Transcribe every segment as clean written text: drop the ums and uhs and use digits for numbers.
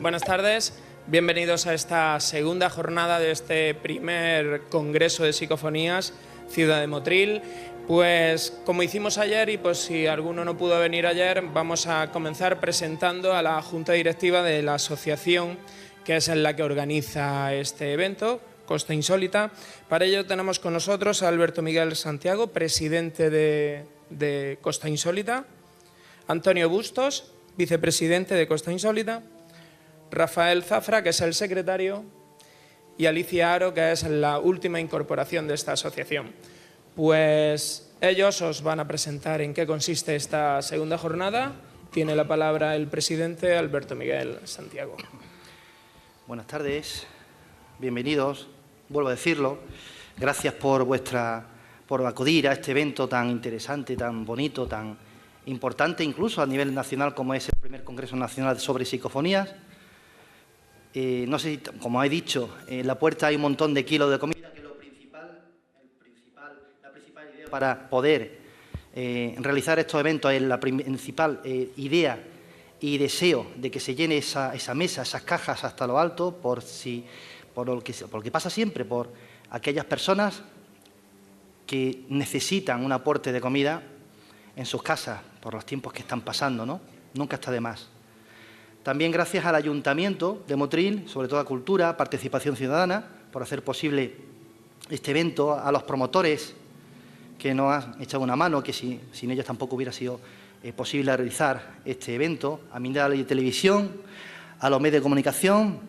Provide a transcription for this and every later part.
Buenas tardes, bienvenidos a esta segunda jornada de este primer Congreso de Psicofonías Ciudad de Motril. Pues como hicimos ayer, y pues si alguno no pudo venir ayer, vamos a comenzar presentando a la Junta Directiva de la asociación que es la que organiza este evento, Costa Insólita. Para ello tenemos con nosotros a Alberto Miguel Santiago, presidente de Costa Insólita, Antonio Bustos, vicepresidente de Costa Insólita, Rafael Zafra, que es el secretario, y Alicia Aro, que es la última incorporación de esta asociación. Pues ellos os van a presentar en qué consiste esta segunda jornada. Tiene la palabra el presidente Alberto Miguel Santiago. Buenas tardes, bienvenidos, vuelvo a decirlo. Gracias por acudir a este evento tan interesante, tan bonito, tan importante incluso a nivel nacional como es el primer Congreso Nacional sobre Psicofonías. No sé si, como he dicho, en la puerta hay un montón de kilos de comida, que es la principal idea para poder realizar estos eventos, es la principal idea y deseo de que se llene esa mesa, esas cajas hasta lo alto, por lo que pasa siempre, por aquellas personas que necesitan un aporte de comida en sus casas, por los tiempos que están pasando, ¿no? Nunca está de más. También gracias al Ayuntamiento de Motril, sobre todo a Cultura, Participación Ciudadana, por hacer posible este evento, a los promotores que nos han echado una mano, que sin ellos tampoco hubiera sido posible realizar este evento, a Mindalia y Televisión, a los medios de comunicación,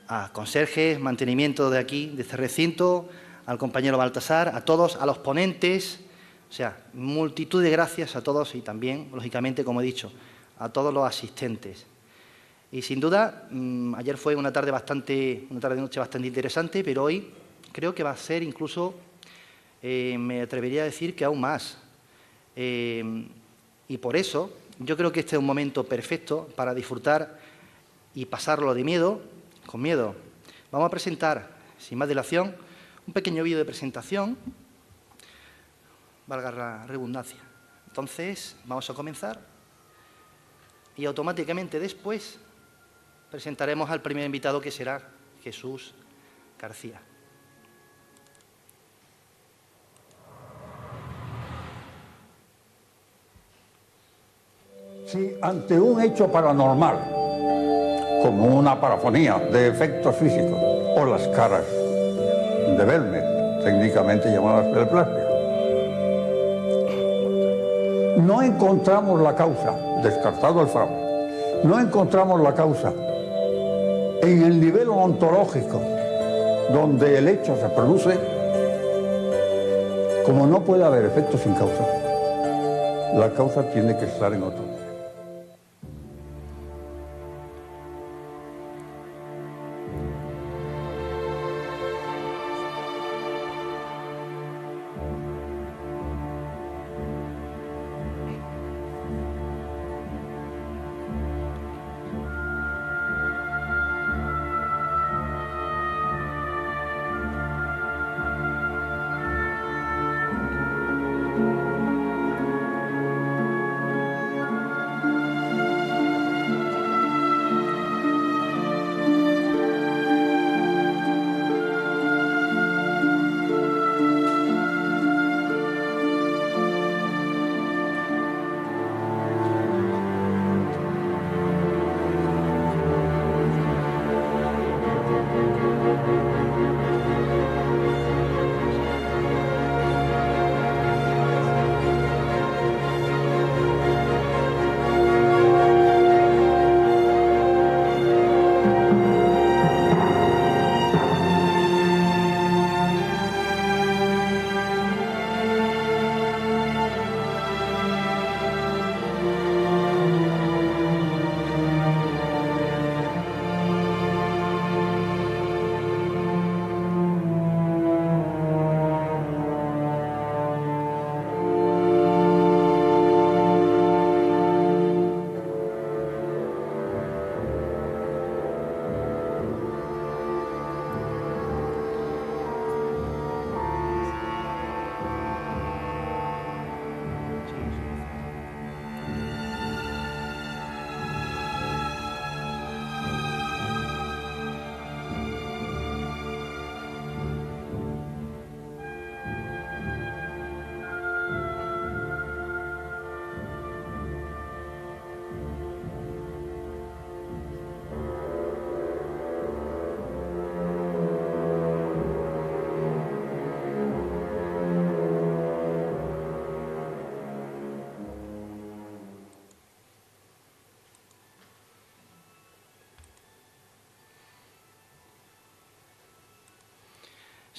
a conserjes, mantenimiento de aquí, de este recinto, al compañero Baltasar, a todos, a los ponentes, o sea, multitud de gracias a todos y también, lógicamente, como he dicho, a todos los asistentes. Y sin duda, ayer fue una tarde-noche bastante interesante, pero hoy creo que va a ser incluso, me atrevería a decir que aún más. Y por eso yo creo que este es un momento perfecto para disfrutar y pasarlo con miedo. Vamos a presentar, sin más dilación, un pequeño vídeo de presentación, valga la redundancia. Entonces, vamos a comenzar y automáticamente después presentaremos al primer invitado, que será Jesús García. Si ante un hecho paranormal, como una parafonía de efectos físicos o las caras de Belmer, técnicamente llamadas pelplasmias, no encontramos la causa, descartado el fraude, no encontramos la causa en el nivel ontológico donde el hecho se produce, como no puede haber efecto sin causa, la causa tiene que estar en otro nivel.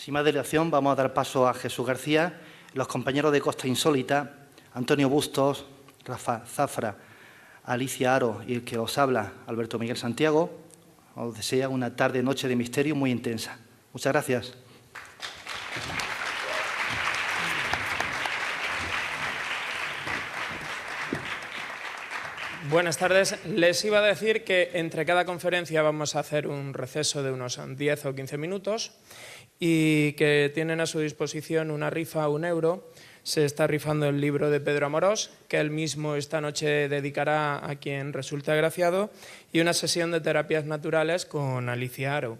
Sin más dilación, vamos a dar paso a Jesús García, los compañeros de Costa Insólita, Antonio Bustos, Rafa Zafra, Alicia Aro y el que os habla, Alberto Miguel Santiago, os desea una tarde-noche de misterio muy intensa. Muchas gracias. Buenas tardes. Les iba a decir que entre cada conferencia vamos a hacer un receso de unos 10 o 15 minutos y que tienen a su disposición una rifa a €1. Se está rifando el libro de Pedro Amorós, que él mismo esta noche dedicará a quien resulte agraciado, y una sesión de terapias naturales con Alicia Aro.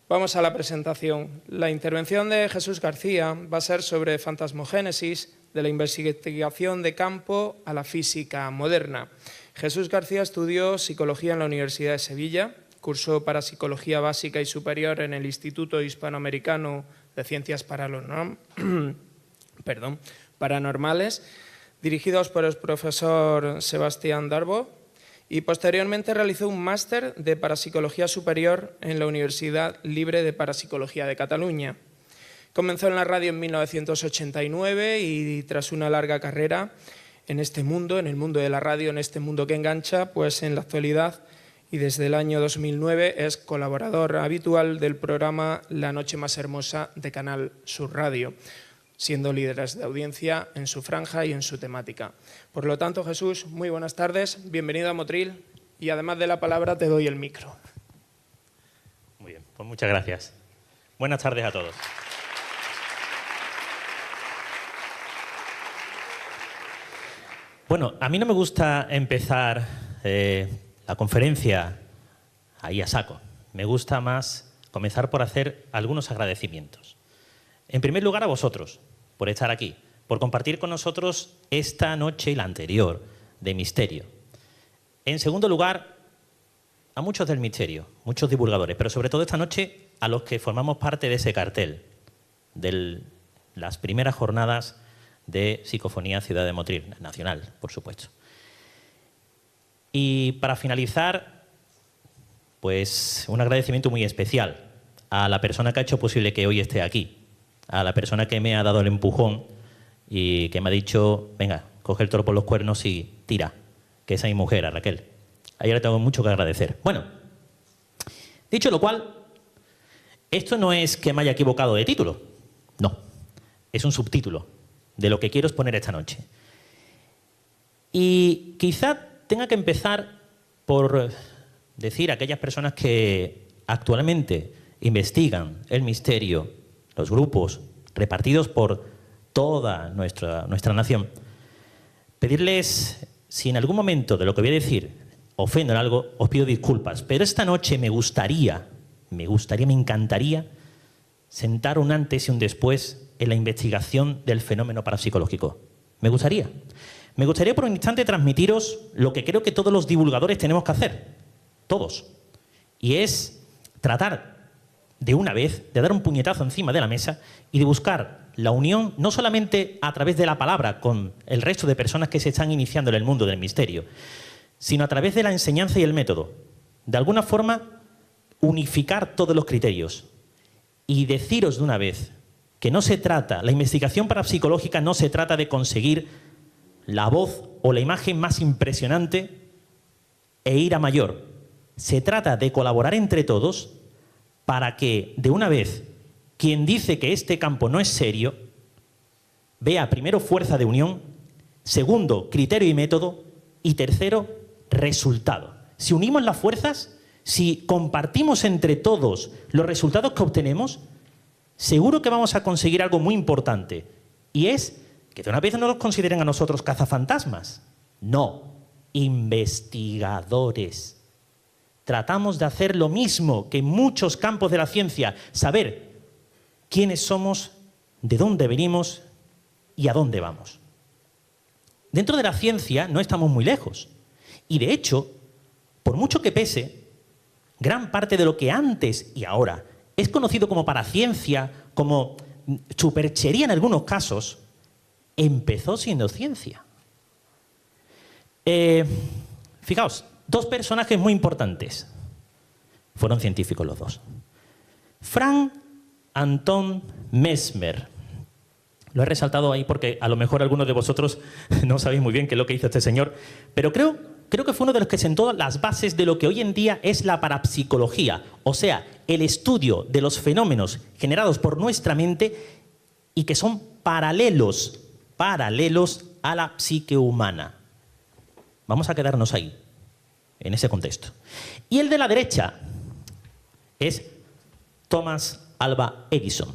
Vamos a la presentación. La intervención de Jesús García va a ser sobre fantasmogénesis, de la investigación de campo a la física moderna. Jesús García estudió psicología en la Universidad de Sevilla, cursó parapsicología básica y superior en el Instituto Hispanoamericano de Ciencias Paranormales, dirigidos por el profesor Sebastián Darbo, y posteriormente realizó un máster de parapsicología superior en la Universidad Libre de Parapsicología de Cataluña. Comenzó en la radio en 1989 y tras una larga carrera en este mundo, en el mundo de la radio, en este mundo que engancha, pues en la actualidad y desde el año 2009 es colaborador habitual del programa La Noche Más Hermosa de Canal Sur Radio, siendo líderes de audiencia en su franja y en su temática. Por lo tanto, Jesús, muy buenas tardes, bienvenido a Motril y además de la palabra te doy el micro. Muy bien, pues muchas gracias. Buenas tardes a todos. Bueno, a mí no me gusta empezar la conferencia ahí a saco. Me gusta más comenzar por hacer algunos agradecimientos. En primer lugar, a vosotros, por estar aquí, por compartir con nosotros esta noche y la anterior de misterio. En segundo lugar, a muchos del misterio, muchos divulgadores, pero sobre todo esta noche a los que formamos parte de ese cartel, de las primeras jornadas de Psicofonía Ciudad de Motril, nacional, por supuesto. Y para finalizar, pues un agradecimiento muy especial a la persona que ha hecho posible que hoy esté aquí, a la persona que me ha dado el empujón y que me ha dicho, venga, coge el toro por los cuernos y tira, que esa es mi mujer, a Raquel. A ella le tengo mucho que agradecer. Bueno, dicho lo cual, esto no es que me haya equivocado de título, no, es un subtítulo de lo que quiero exponer esta noche. Y quizá tenga que empezar por decir a aquellas personas que actualmente investigan el misterio, los grupos repartidos por toda nuestra nación, pedirles, si en algún momento de lo que voy a decir ofendo en algo, os pido disculpas, pero esta noche me encantaría sentar un antes y un después en la investigación del fenómeno parapsicológico. Me gustaría por un instante transmitiros lo que creo que todos los divulgadores tenemos que hacer, todos, y es tratar de una vez de dar un puñetazo encima de la mesa y de buscar la unión no solamente a través de la palabra con el resto de personas que se están iniciando en el mundo del misterio, sino a través de la enseñanza y el método. De alguna forma, unificar todos los criterios y deciros de una vez que no se trata, la investigación parapsicológica no se trata de conseguir la voz o la imagen más impresionante e ir a mayor. Se trata de colaborar entre todos para que, de una vez, quien dice que este campo no es serio, vea primero fuerza de unión, segundo, criterio y método, y tercero, resultado. Si unimos las fuerzas, si compartimos entre todos los resultados que obtenemos, seguro que vamos a conseguir algo muy importante, y es que de una vez no nos consideren a nosotros cazafantasmas. No, investigadores. Tratamos de hacer lo mismo que en muchos campos de la ciencia, saber quiénes somos, de dónde venimos y a dónde vamos. Dentro de la ciencia no estamos muy lejos. Y de hecho, por mucho que pese, gran parte de lo que antes y ahora es conocido como paraciencia, como superchería en algunos casos, empezó siendo ciencia. Fijaos, dos personajes muy importantes. Fueron científicos los dos. Frank Anton Mesmer. Lo he resaltado ahí porque a lo mejor algunos de vosotros no sabéis muy bien qué es lo que hizo este señor, pero creo que fue uno de los que sentó las bases de lo que hoy en día es la parapsicología, o sea, el estudio de los fenómenos generados por nuestra mente y que son paralelos a la psique humana. Vamos a quedarnos ahí, en ese contexto. Y el de la derecha es Thomas Alva Edison.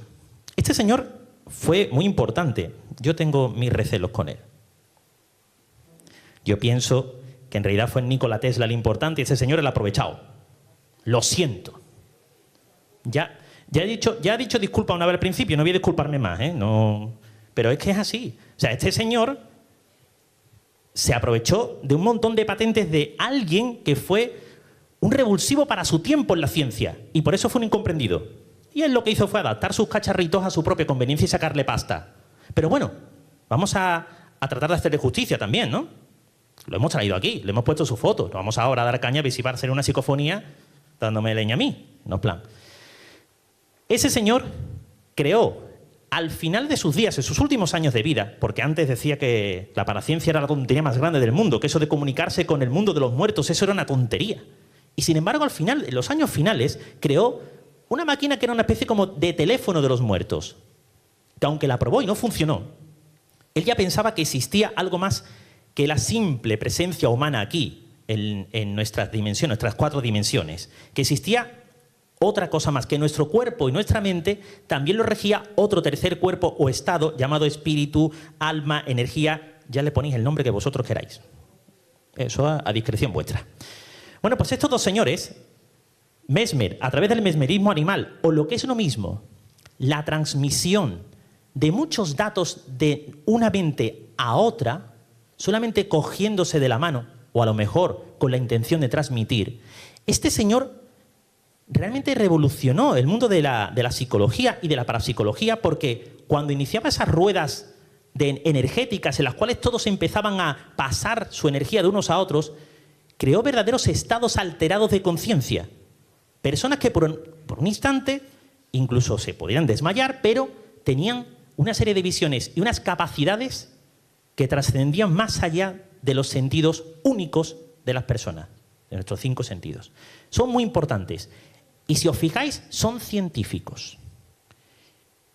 Este señor fue muy importante. Yo tengo mis recelos con él. Yo pienso que en realidad fue Nikola Tesla el importante y ese señor el aprovechado. Lo siento. Ya he dicho disculpa una vez al principio, no voy a disculparme más, ¿eh? No, pero es que es así. O sea, este señor se aprovechó de un montón de patentes de alguien que fue un revulsivo para su tiempo en la ciencia y por eso fue un incomprendido. Y él lo que hizo fue adaptar sus cacharritos a su propia conveniencia y sacarle pasta. Pero bueno, vamos a tratar de hacerle justicia también, ¿no? Lo hemos traído aquí, le hemos puesto su foto. No vamos ahora a dar caña a si va a ser una psicofonía dándome leña a mí. No, plan. Ese señor creó, al final de sus días, en sus últimos años de vida, porque antes decía que la paraciencia era la tontería más grande del mundo, que eso de comunicarse con el mundo de los muertos, eso era una tontería. Y sin embargo, al final, en los años finales, creó una máquina que era una especie como de teléfono de los muertos, que aunque la probó y no funcionó, él ya pensaba que existía algo más que la simple presencia humana aquí, en nuestras dimensiones, nuestras 4 dimensiones, que existía otra cosa más, que nuestro cuerpo y nuestra mente también lo regía otro tercer cuerpo o estado llamado espíritu, alma, energía, ya le ponéis el nombre que vosotros queráis. Eso a discreción vuestra. Bueno, pues estos dos señores, Mesmer, a través del mesmerismo animal, o lo que es lo mismo, la transmisión de muchos datos de una mente a otra, solamente cogiéndose de la mano, o a lo mejor con la intención de transmitir, este señor realmente revolucionó el mundo de la psicología y de la parapsicología, porque cuando iniciaba esas ruedas energéticas en las cuales todos empezaban a pasar su energía de unos a otros, creó verdaderos estados alterados de conciencia. Personas que por un instante incluso se podían desmayar, pero tenían una serie de visiones y unas capacidades que trascendían más allá de los sentidos únicos de las personas, de nuestros 5 sentidos. Son muy importantes. Y si os fijáis, son científicos.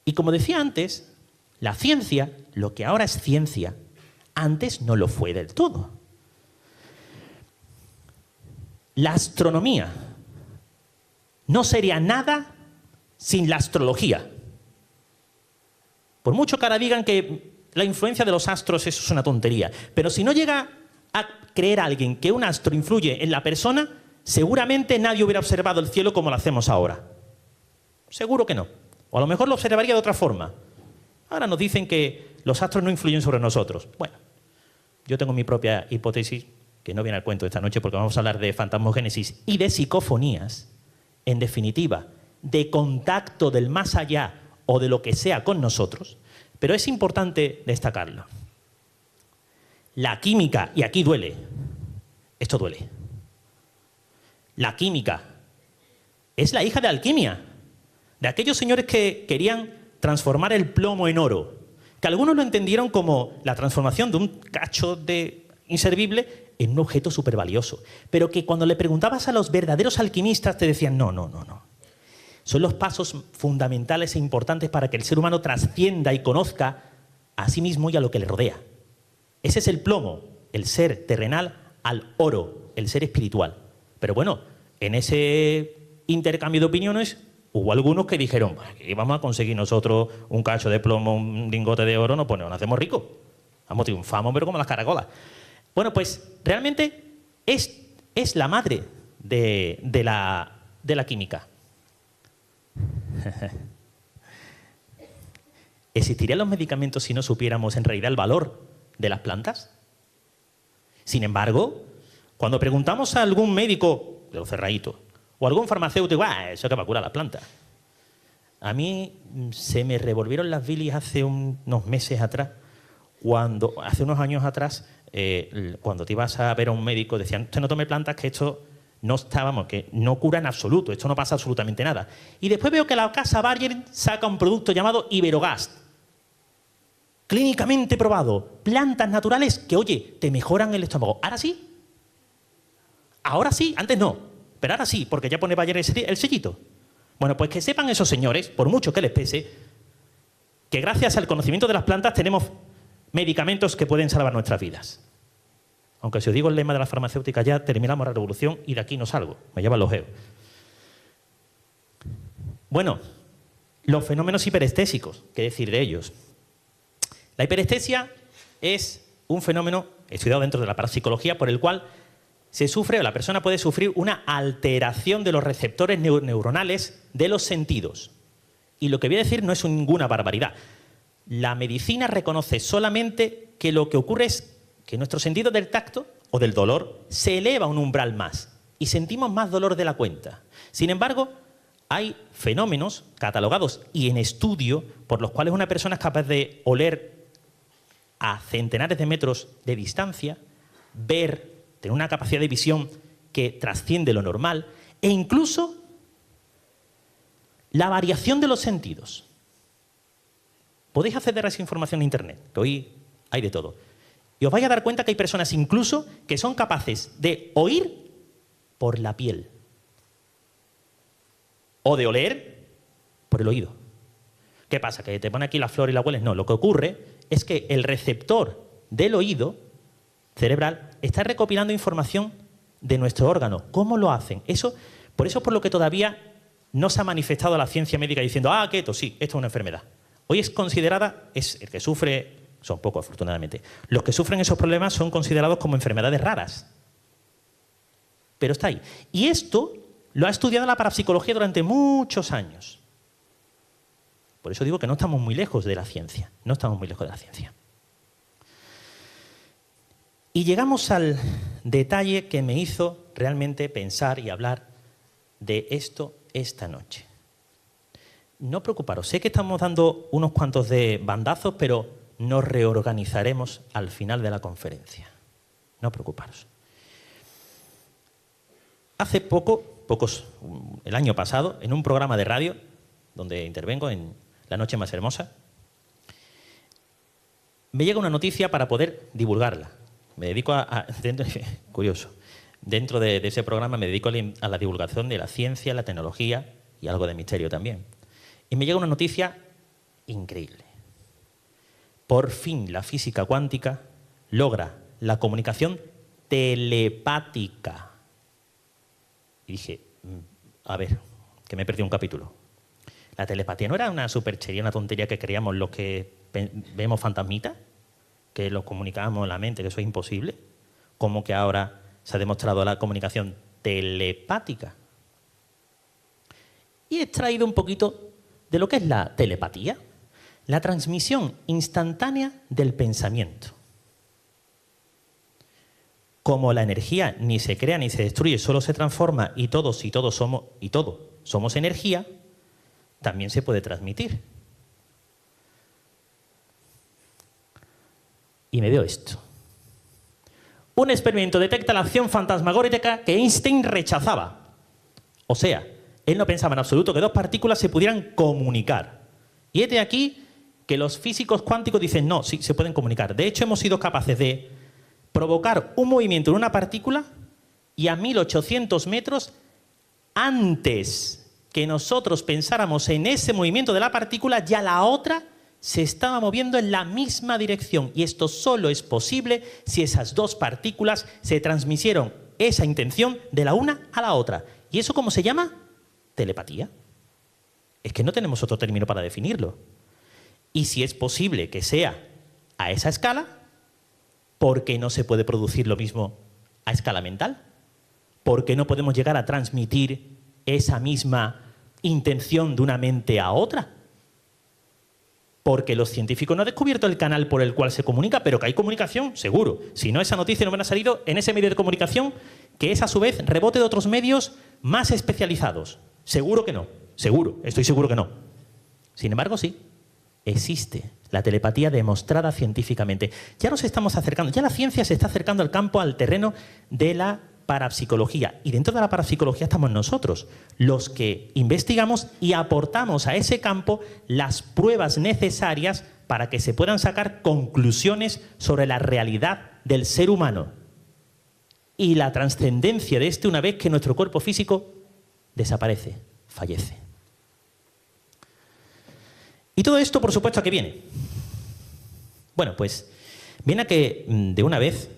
Y como decía antes, la ciencia, lo que ahora es ciencia, antes no lo fue del todo. La astronomía no sería nada sin la astrología. Por mucho que ahora digan que la influencia de los astros eso es una tontería, pero si no llega a creer alguien que un astro influye en la persona, seguramente nadie hubiera observado el cielo como lo hacemos ahora. Seguro que no. O a lo mejor lo observaría de otra forma. Ahora nos dicen que los astros no influyen sobre nosotros. Bueno, yo tengo mi propia hipótesis, que no viene al cuento esta noche porque vamos a hablar de fantasmogénesis y de psicofonías. En definitiva, de contacto del más allá o de lo que sea con nosotros. Pero es importante destacarlo. La química, y aquí duele, esto duele. La química es la hija de alquimia, de aquellos señores que querían transformar el plomo en oro, que algunos lo entendieron como la transformación de un cacho de inservible en un objeto súper valioso, pero que cuando le preguntabas a los verdaderos alquimistas te decían no. Son los pasos fundamentales e importantes para que el ser humano trascienda y conozca a sí mismo y a lo que le rodea. Ese es el plomo, el ser terrenal, al oro, el ser espiritual. Pero bueno, en ese intercambio de opiniones hubo algunos que dijeron, aquí vamos a conseguir nosotros un cacho de plomo, un lingote de oro, nos hacemos ricos. Vamos, triunfamos, pero como las caracolas. Bueno, pues realmente es la madre de la química. ¿Existirían los medicamentos si no supiéramos en realidad el valor de las plantas? Sin embargo, cuando preguntamos a algún médico de los cerraditos o algún farmacéutico, eso que va a curar la planta. A mí se me revolvieron las bilis hace unos meses atrás, hace unos años atrás, cuando te ibas a ver a un médico, decían, usted no tome plantas que esto que no cura en absoluto, esto no pasa absolutamente nada. Y después veo que la casa Bayer saca un producto llamado Iberogast, clínicamente probado, plantas naturales que, oye, te mejoran el estómago. ¿Ahora sí? Ahora sí, antes no, pero ahora sí, porque ya pone Bayer el sellito. Bueno, pues que sepan esos señores, por mucho que les pese, que gracias al conocimiento de las plantas tenemos medicamentos que pueden salvar nuestras vidas. Aunque si os digo el lema de la farmacéutica, ya terminamos la revolución y de aquí no salgo, me lleva el ojeo. Bueno, los fenómenos hiperestésicos, ¿qué decir de ellos? La hiperestesia es un fenómeno estudiado dentro de la parapsicología por el cual se sufre, o la persona puede sufrir una alteración de los receptores neuronales de los sentidos. Y lo que voy a decir no es ninguna barbaridad. La medicina reconoce solamente que lo que ocurre es que nuestro sentido del tacto o del dolor se eleva a un umbral más y sentimos más dolor de la cuenta. Sin embargo, hay fenómenos catalogados y en estudio por los cuales una persona es capaz de oler a centenares de metros de distancia, ver, tener una capacidad de visión que trasciende lo normal e incluso la variación de los sentidos. Podéis acceder a esa información en Internet, que hoy hay de todo. Y os vais a dar cuenta que hay personas incluso que son capaces de oír por la piel o de oler por el oído. ¿Qué pasa? ¿Que te pone aquí la flor y la hueles? No, lo que ocurre es que el receptor del oído cerebral está recopilando información de nuestro órgano. ¿Cómo lo hacen? Por eso es por lo que todavía no se ha manifestado la ciencia médica diciendo que esto sí, esto es una enfermedad. Hoy es considerada, el que sufre, son pocos afortunadamente, los que sufren esos problemas son considerados como enfermedades raras. Pero está ahí. Y esto lo ha estudiado la parapsicología durante muchos años. Por eso digo que no estamos muy lejos de la ciencia. No estamos muy lejos de la ciencia. Y llegamos al detalle que me hizo realmente pensar y hablar de esto esta noche. No preocuparos, sé que estamos dando unos cuantos de bandazos, pero nos reorganizaremos al final de la conferencia. No preocuparos. Hace el año pasado, en un programa de radio, donde intervengo en La Noche Más Hermosa, me llega una noticia para poder divulgarla. Me dedico curioso, dentro de ese programa me dedico a la divulgación de la ciencia, la tecnología y algo de misterio también. Y me llega una noticia increíble. Por fin la física cuántica logra la comunicación telepática. Y dije, a ver, que me he perdido un capítulo. ¿La telepatía no era una superchería, una tontería que creíamos los que vemos fantasmitas? Que lo comunicábamos en la mente, que eso es imposible. ¿Cómo que ahora se ha demostrado la comunicación telepática? Y he extraído un poquito de lo que es la telepatía. La transmisión instantánea del pensamiento. Como la energía ni se crea ni se destruye, solo se transforma y todo somos energía, también se puede transmitir. Y me veo esto. Un experimento detecta la acción fantasmagórica que Einstein rechazaba. O sea, él no pensaba en absoluto que dos partículas se pudieran comunicar. Y es de aquí que los físicos cuánticos dicen, no, sí, se pueden comunicar. De hecho, hemos sido capaces de provocar un movimiento en una partícula y a 1800 metros, antes que nosotros pensáramos en ese movimiento de la partícula, ya la otra se estaba moviendo en la misma dirección. Y esto solo es posible si esas dos partículas se transmitieron esa intención de la una a la otra. ¿Y eso cómo se llama? Telepatía. Es que no tenemos otro término para definirlo. Y si es posible que sea a esa escala, ¿por qué no se puede producir lo mismo a escala mental? ¿Por qué no podemos llegar a transmitir esa misma intención de una mente a otra? Porque los científicos no han descubierto el canal por el cual se comunica, pero que hay comunicación, seguro. Si no, esa noticia no me ha salido en ese medio de comunicación, que es a su vez rebote de otros medios más especializados. Seguro que no, seguro, estoy seguro que no. Sin embargo, sí, existe la telepatía demostrada científicamente. Ya nos estamos acercando, ya la ciencia se está acercando al campo, al terreno de la parapsicología. Y dentro de la parapsicología estamos nosotros, los que investigamos y aportamos a ese campo las pruebas necesarias para que se puedan sacar conclusiones sobre la realidad del ser humano y la trascendencia de este una vez que nuestro cuerpo físico desaparece, fallece. ¿Y todo esto, por supuesto, a qué viene? Bueno, pues viene a que de una vez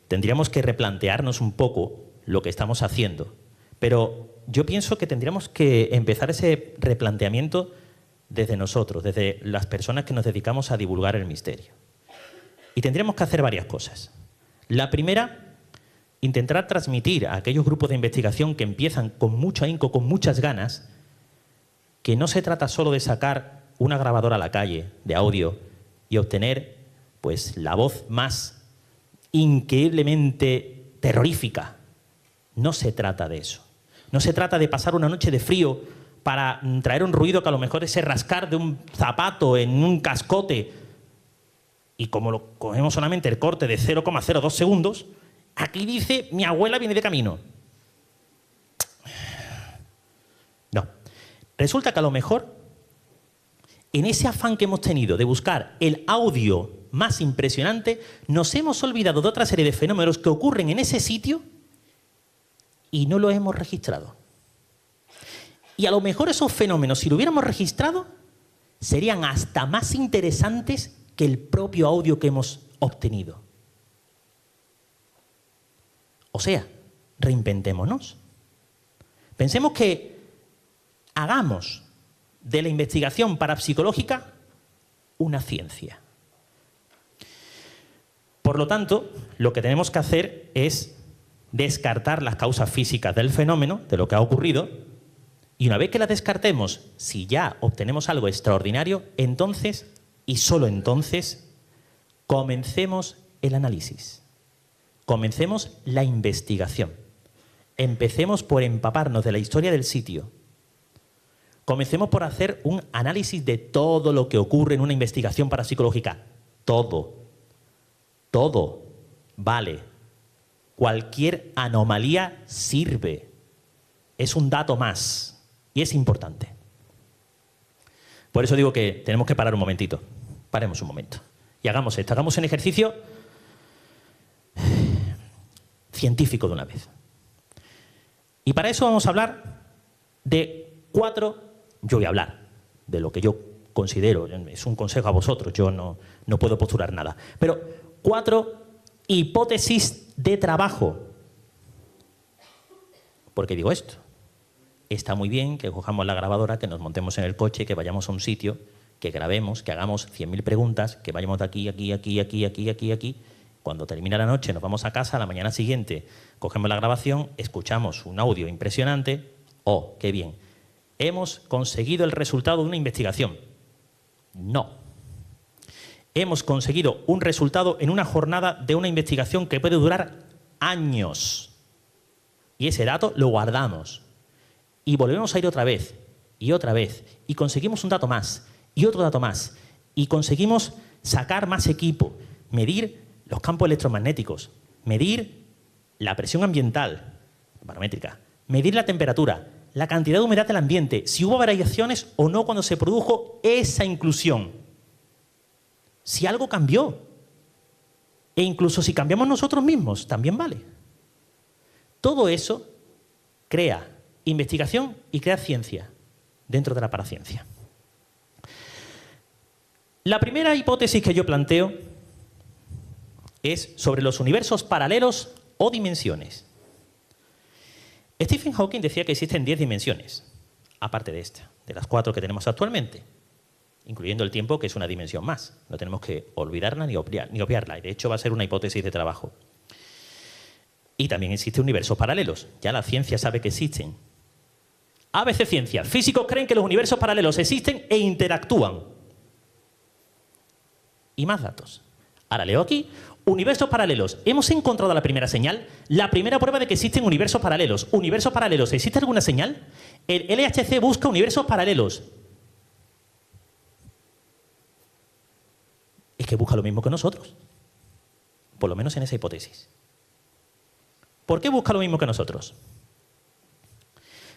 tendríamos que replantearnos un poco lo que estamos haciendo. Pero yo pienso que tendríamos que empezar ese replanteamiento desde nosotros, desde las personas que nos dedicamos a divulgar el misterio. Y tendríamos que hacer varias cosas. La primera, intentar transmitir a aquellos grupos de investigación que empiezan con mucho ahínco, con muchas ganas, que no se trata solo de sacar una grabadora a la calle de audio y obtener pues, la voz más increíblemente terrorífica. No se trata de eso. No se trata de pasar una noche de frío para traer un ruido que a lo mejor es el rascar de un zapato en un cascote y como lo cogemos solamente el corte de 0,02 segundos, aquí dice, mi abuela viene de camino. No. Resulta que a lo mejor, en ese afán que hemos tenido de buscar el audio más impresionante, nos hemos olvidado de otra serie de fenómenos que ocurren en ese sitio y no los hemos registrado. Y a lo mejor esos fenómenos, si lo hubiéramos registrado, serían hasta más interesantes que el propio audio que hemos obtenido. O sea, reinventémonos. Pensemos que hagamos de la investigación parapsicológica una ciencia. Por lo tanto, lo que tenemos que hacer es descartar las causas físicas del fenómeno, de lo que ha ocurrido, y una vez que las descartemos, si ya obtenemos algo extraordinario, entonces, y solo entonces, comencemos el análisis. Comencemos la investigación. Empecemos por empaparnos de la historia del sitio. Comencemos por hacer un análisis de todo lo que ocurre en una investigación parapsicológica. Todo. Todo vale. Cualquier anomalía sirve. Es un dato más. Y es importante. Por eso digo que tenemos que parar un momentito. Paremos un momento. Y hagamos esto. Hagamos un ejercicio científico de una vez. Y para eso vamos a hablar de 4... Yo voy a hablar de lo que yo considero. Es un consejo a vosotros. Yo no puedo postular nada. Pero 4 hipótesis de trabajo. ¿Por qué digo esto? Está muy bien que cojamos la grabadora, que nos montemos en el coche, que vayamos a un sitio, que grabemos, que hagamos 100.000 preguntas, que vayamos de aquí. Cuando termina la noche nos vamos a casa, a la mañana siguiente cogemos la grabación, escuchamos un audio impresionante. ¡Oh, qué bien! ¿Hemos conseguido el resultado de una investigación? No. Hemos conseguido un resultado en una jornada de una investigación que puede durar años. Y ese dato lo guardamos. Y volvemos a ir otra vez, y conseguimos un dato más, y otro dato más, y conseguimos sacar más equipo, medir los campos electromagnéticos, medir la presión ambiental, barométrica, medir la temperatura, la cantidad de humedad del ambiente, si hubo variaciones o no cuando se produjo esa inclusión, si algo cambió, e incluso si cambiamos nosotros mismos, también vale. Todo eso crea investigación y crea ciencia dentro de la paraciencia. La primera hipótesis que yo planteo es sobre los universos paralelos o dimensiones. Stephen Hawking decía que existen 10 dimensiones, aparte de esta, de las 4 que tenemos actualmente, incluyendo el tiempo, que es una dimensión más. No tenemos que olvidarla ni obviarla, y de hecho va a ser una hipótesis de trabajo. Y también existen universos paralelos. Ya la ciencia sabe que existen. ABC Ciencia. Físicos creen que los universos paralelos existen e interactúan. Y más datos. Ahora leo aquí. Universos paralelos. Hemos encontrado la primera señal, la primera prueba de que existen universos paralelos. Universos paralelos. ¿Existe alguna señal? El LHC busca universos paralelos. Es que busca lo mismo que nosotros. Por lo menos en esa hipótesis. ¿Por qué busca lo mismo que nosotros?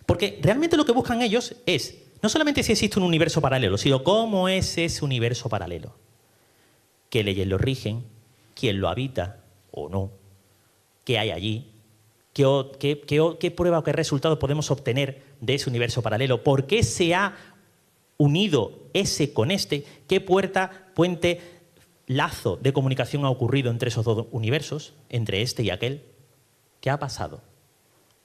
Porque realmente lo que buscan ellos es no solamente si existe un universo paralelo, sino cómo es ese universo paralelo. ¿Qué leyes lo rigen? ¿Quién lo habita o no? ¿Qué hay allí? ¿Qué prueba o qué resultado podemos obtener de ese universo paralelo? ¿Por qué se ha unido ese con este? ¿Qué puente, lazo de comunicación ha ocurrido entre esos dos universos, entre este y aquel? ¿Qué ha pasado?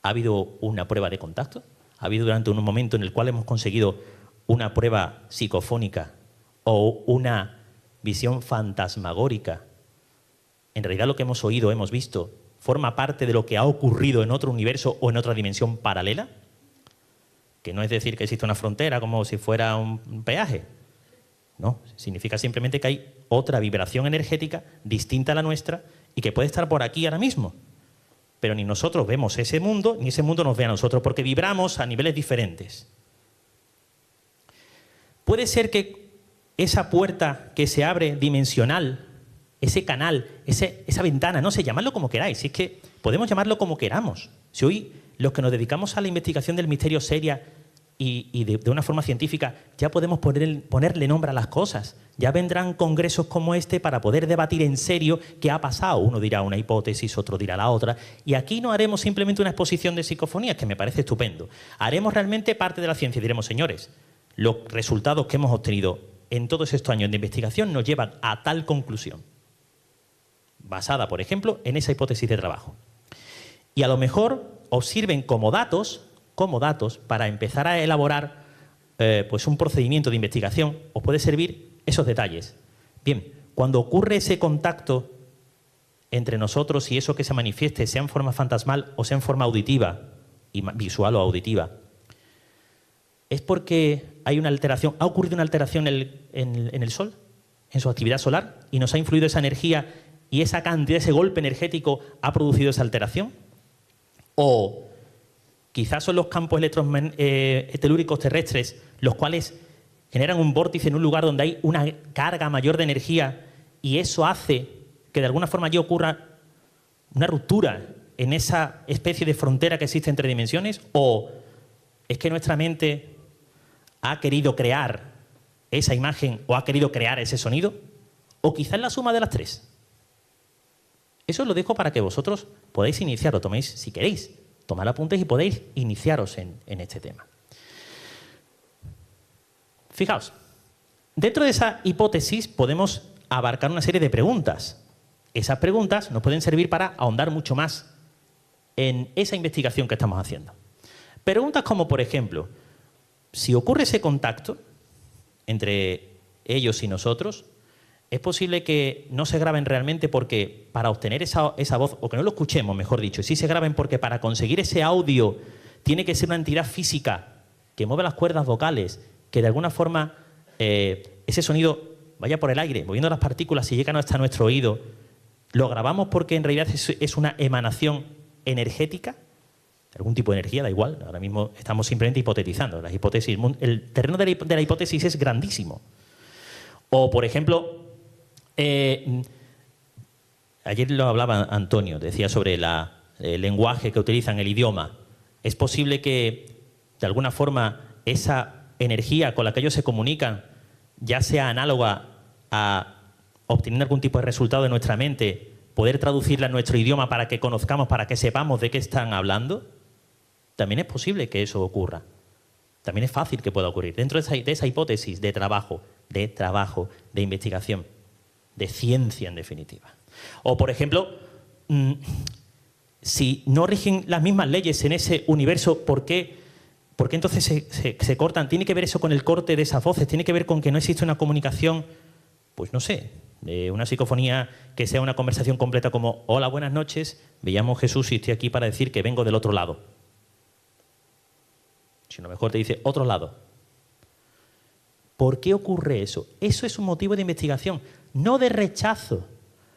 ¿Ha habido una prueba de contacto? ¿Ha habido durante un momento en el cual hemos conseguido una prueba psicofónica o una visión fantasmagórica? En realidad lo que hemos oído, hemos visto, ¿forma parte de lo que ha ocurrido en otro universo o en otra dimensión paralela? Que no es decir que existe una frontera como si fuera un peaje. No, significa simplemente que hay otra vibración energética distinta a la nuestra y que puede estar por aquí ahora mismo. Pero ni nosotros vemos ese mundo, ni ese mundo nos ve a nosotros, porque vibramos a niveles diferentes. Puede ser que esa puerta que se abre dimensional, ese canal, esa ventana, no sé, llamadlo como queráis, es que podemos llamarlo como queramos. Si hoy los que nos dedicamos a la investigación del misterio seria y de una forma científica, ya podemos ponerle nombre a las cosas. Ya vendrán congresos como este para poder debatir en serio qué ha pasado. Uno dirá una hipótesis, otro dirá la otra. Y aquí no haremos simplemente una exposición de psicofonías, que me parece estupendo. Haremos realmente parte de la ciencia y diremos, señores, los resultados que hemos obtenido en todos estos años de investigación nos llevan a tal conclusión, basada, por ejemplo, en esa hipótesis de trabajo. Y a lo mejor os sirven como datos para empezar a elaborar pues un procedimiento de investigación. Os puede servir esos detalles. Bien, cuando ocurre ese contacto entre nosotros y eso que se manifieste, sea en forma fantasmal o sea en forma auditiva, visual o auditiva, es porque hay una alteración, ha ocurrido una alteración en el Sol, en su actividad solar, y nos ha influido esa energía y esa cantidad, ese golpe energético ha producido esa alteración. O quizás son los campos telúricos terrestres los cuales generan un vórtice en un lugar donde hay una carga mayor de energía y eso hace que de alguna forma allí ocurra una ruptura en esa especie de frontera que existe entre dimensiones. O es que nuestra mente ha querido crear esa imagen o ha querido crear ese sonido. O quizás la suma de las tres. Eso os lo dejo para que vosotros podáis iniciar, lo toméis si queréis. Tomad apuntes y podéis iniciaros en este tema. Fijaos, dentro de esa hipótesis podemos abarcar una serie de preguntas. Esas preguntas nos pueden servir para ahondar mucho más en esa investigación que estamos haciendo. Preguntas como, por ejemplo, si ocurre ese contacto entre ellos y nosotros, es posible que no se graben realmente porque para obtener esa voz, o que no lo escuchemos, mejor dicho, sí se graben porque para conseguir ese audio tiene que ser una entidad física que mueve las cuerdas vocales, que de alguna forma ese sonido vaya por el aire, moviendo las partículas y llegan hasta nuestro oído. Lo grabamos porque en realidad es una emanación energética, algún tipo de energía, da igual, ahora mismo estamos simplemente hipotetizando. Las hipótesis, el terreno de la hipótesis es grandísimo. O, por ejemplo, ayer lo hablaba Antonio, decía sobre el lenguaje que utilizan, el idioma. Es posible que, de alguna forma, esa energía con la que ellos se comunican ya sea análoga a obtener algún tipo de resultado de nuestra mente, poder traducirla a nuestro idioma para que conozcamos, para que sepamos de qué están hablando. También es posible que eso ocurra. También es fácil que pueda ocurrir. Dentro de esa hipótesis de trabajo, de investigación, de ciencia en definitiva. O, por ejemplo, si no rigen las mismas leyes en ese universo, ¿por qué entonces se cortan? ¿Tiene que ver eso con el corte de esas voces? ¿Tiene que ver con que no existe una comunicación, pues no sé, de una psicofonía que sea una conversación completa como hola, buenas noches, me llamo Jesús y estoy aquí para decir que vengo del otro lado? Si no, mejor te dice otro lado. ¿Por qué ocurre eso? Eso es un motivo de investigación, no de rechazo.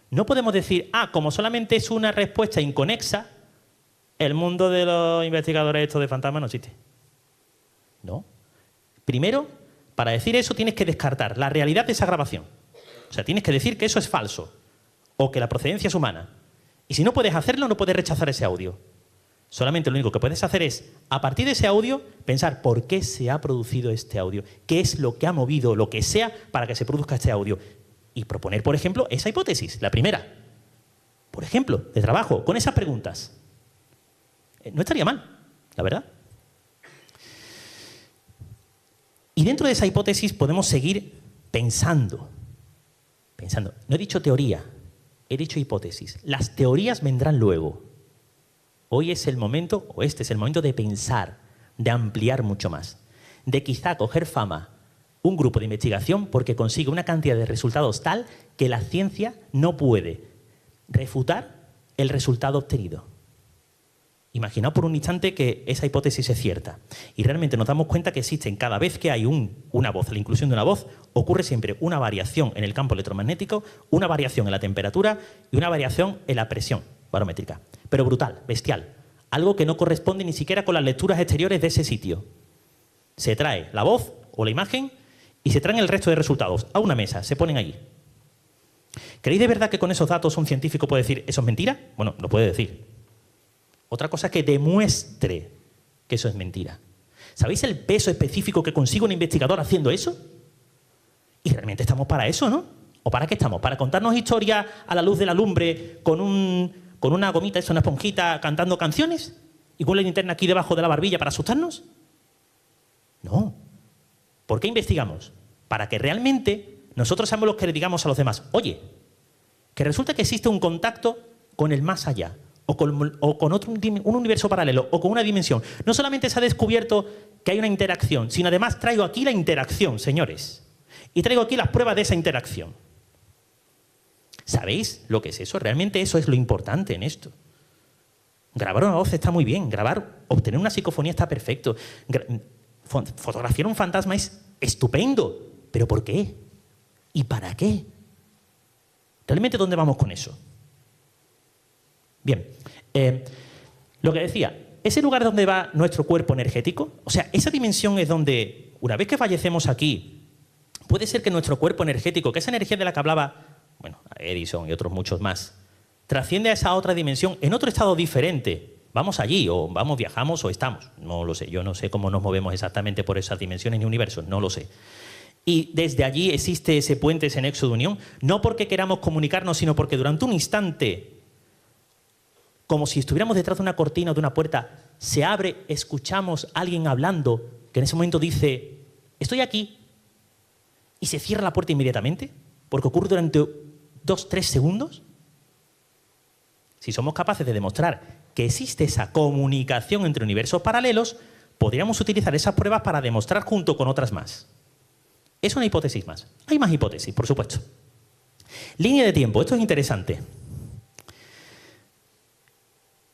No podemos decir, como solamente es una respuesta inconexa, el mundo de los investigadores estos de fantasmas no existe. No. Primero, para decir eso tienes que descartar la realidad de esa grabación. O sea, tienes que decir que eso es falso o que la procedencia es humana. Y si no puedes hacerlo, no puedes rechazar ese audio. Solamente lo único que puedes hacer es, a partir de ese audio, pensar por qué se ha producido este audio, qué es lo que ha movido, lo que sea, para que se produzca este audio. Y proponer, por ejemplo, esa hipótesis, la primera. Por ejemplo, de trabajo, con esas preguntas. No estaría mal, la verdad. Y dentro de esa hipótesis podemos seguir pensando. No he dicho teoría, he dicho hipótesis. Las teorías vendrán luego. Hoy es el momento, o este es el momento de pensar, de ampliar mucho más. De quizá coger fama un grupo de investigación porque consigue una cantidad de resultados tal que la ciencia no puede refutar el resultado obtenido. Imaginaos por un instante que esa hipótesis es cierta y realmente nos damos cuenta que existen, cada vez que hay una voz, la inclusión de una voz, ocurre siempre una variación en el campo electromagnético, una variación en la temperatura y una variación en la presión barométrica. Pero brutal, bestial. Algo que no corresponde ni siquiera con las lecturas exteriores de ese sitio. Se trae la voz o la imagen y se traen el resto de resultados a una mesa, se ponen allí. ¿Creéis de verdad que con esos datos un científico puede decir eso es mentira? Bueno, lo puede decir. Otra cosa es que demuestre que eso es mentira. ¿Sabéis el peso específico que consigue un investigador haciendo eso? Y realmente estamos para eso, ¿no? ¿O para qué estamos? ¿Para contarnos historias a la luz de la lumbre con una gomita, una esponjita, cantando canciones? ¿Y con la linterna aquí debajo de la barbilla para asustarnos? No. ¿Por qué investigamos? Para que realmente nosotros seamos los que le digamos a los demás, oye, que resulta que existe un contacto con el más allá, o con un universo paralelo, o con una dimensión. No solamente se ha descubierto que hay una interacción, sino además traigo aquí la interacción, señores. Y traigo aquí las pruebas de esa interacción. ¿Sabéis lo que es eso? Realmente eso es lo importante en esto. Grabar una voz está muy bien, obtener una psicofonía está perfecto. Fotografiar un fantasma es estupendo. ¿Pero por qué? ¿Y para qué? ¿Realmente dónde vamos con eso? Bien, lo que decía, ese lugar donde va nuestro cuerpo energético, o sea, esa dimensión es donde, una vez que fallecemos aquí, puede ser que nuestro cuerpo energético, que esa energía de la que hablaba, bueno, Edison y otros muchos más, trasciende a esa otra dimensión en otro estado diferente. Vamos allí, o vamos, viajamos, o estamos. No lo sé, yo no sé cómo nos movemos exactamente por esas dimensiones ni universos, no lo sé. Y desde allí existe ese puente, ese nexo de unión, no porque queramos comunicarnos, sino porque durante un instante, como si estuviéramos detrás de una cortina o de una puerta, se abre, escuchamos a alguien hablando, que en ese momento dice, estoy aquí, y se cierra la puerta inmediatamente, porque ocurre durante 2-3 segundos. Si somos capaces de demostrar que existe esa comunicación entre universos paralelos, podríamos utilizar esas pruebas para demostrar junto con otras más. Es una hipótesis más. Hay más hipótesis, por supuesto. Línea de tiempo. Esto es interesante.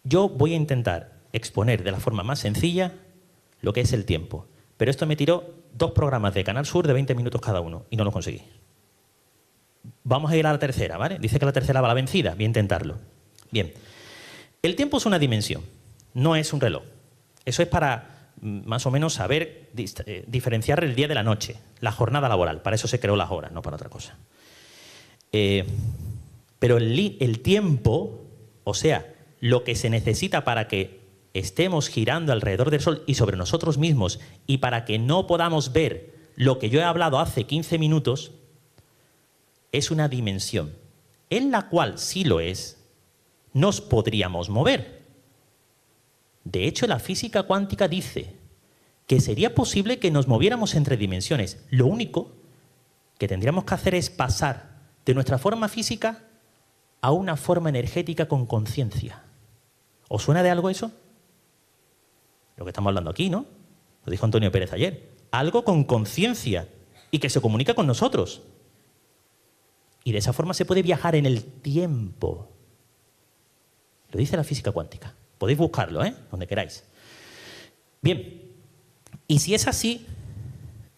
Yo voy a intentar exponer de la forma más sencilla lo que es el tiempo. Pero esto me tiró 2 programas de Canal Sur de 20 minutos cada uno y no lo conseguí. Vamos a ir a la tercera, ¿vale? Dice que la tercera va a la vencida. Voy a intentarlo. Bien. El tiempo es una dimensión, no es un reloj. Eso es para más o menos saber diferenciar el día de la noche, la jornada laboral. Para eso se creó las horas, no para otra cosa. Pero el tiempo, o sea, lo que se necesita para que estemos girando alrededor del Sol y sobre nosotros mismos y para que no podamos ver lo que yo he hablado hace 15 minutos, es una dimensión en la cual, si lo es, nos podríamos mover. De hecho, la física cuántica dice que sería posible que nos moviéramos entre dimensiones. Lo único que tendríamos que hacer es pasar de nuestra forma física a una forma energética con conciencia. ¿Os suena de algo eso? Lo que estamos hablando aquí, ¿no? Lo dijo Antonio Pérez ayer. Algo con conciencia y que se comunica con nosotros. Y de esa forma se puede viajar en el tiempo. Lo dice la física cuántica. Podéis buscarlo, donde queráis. Bien, y si es así,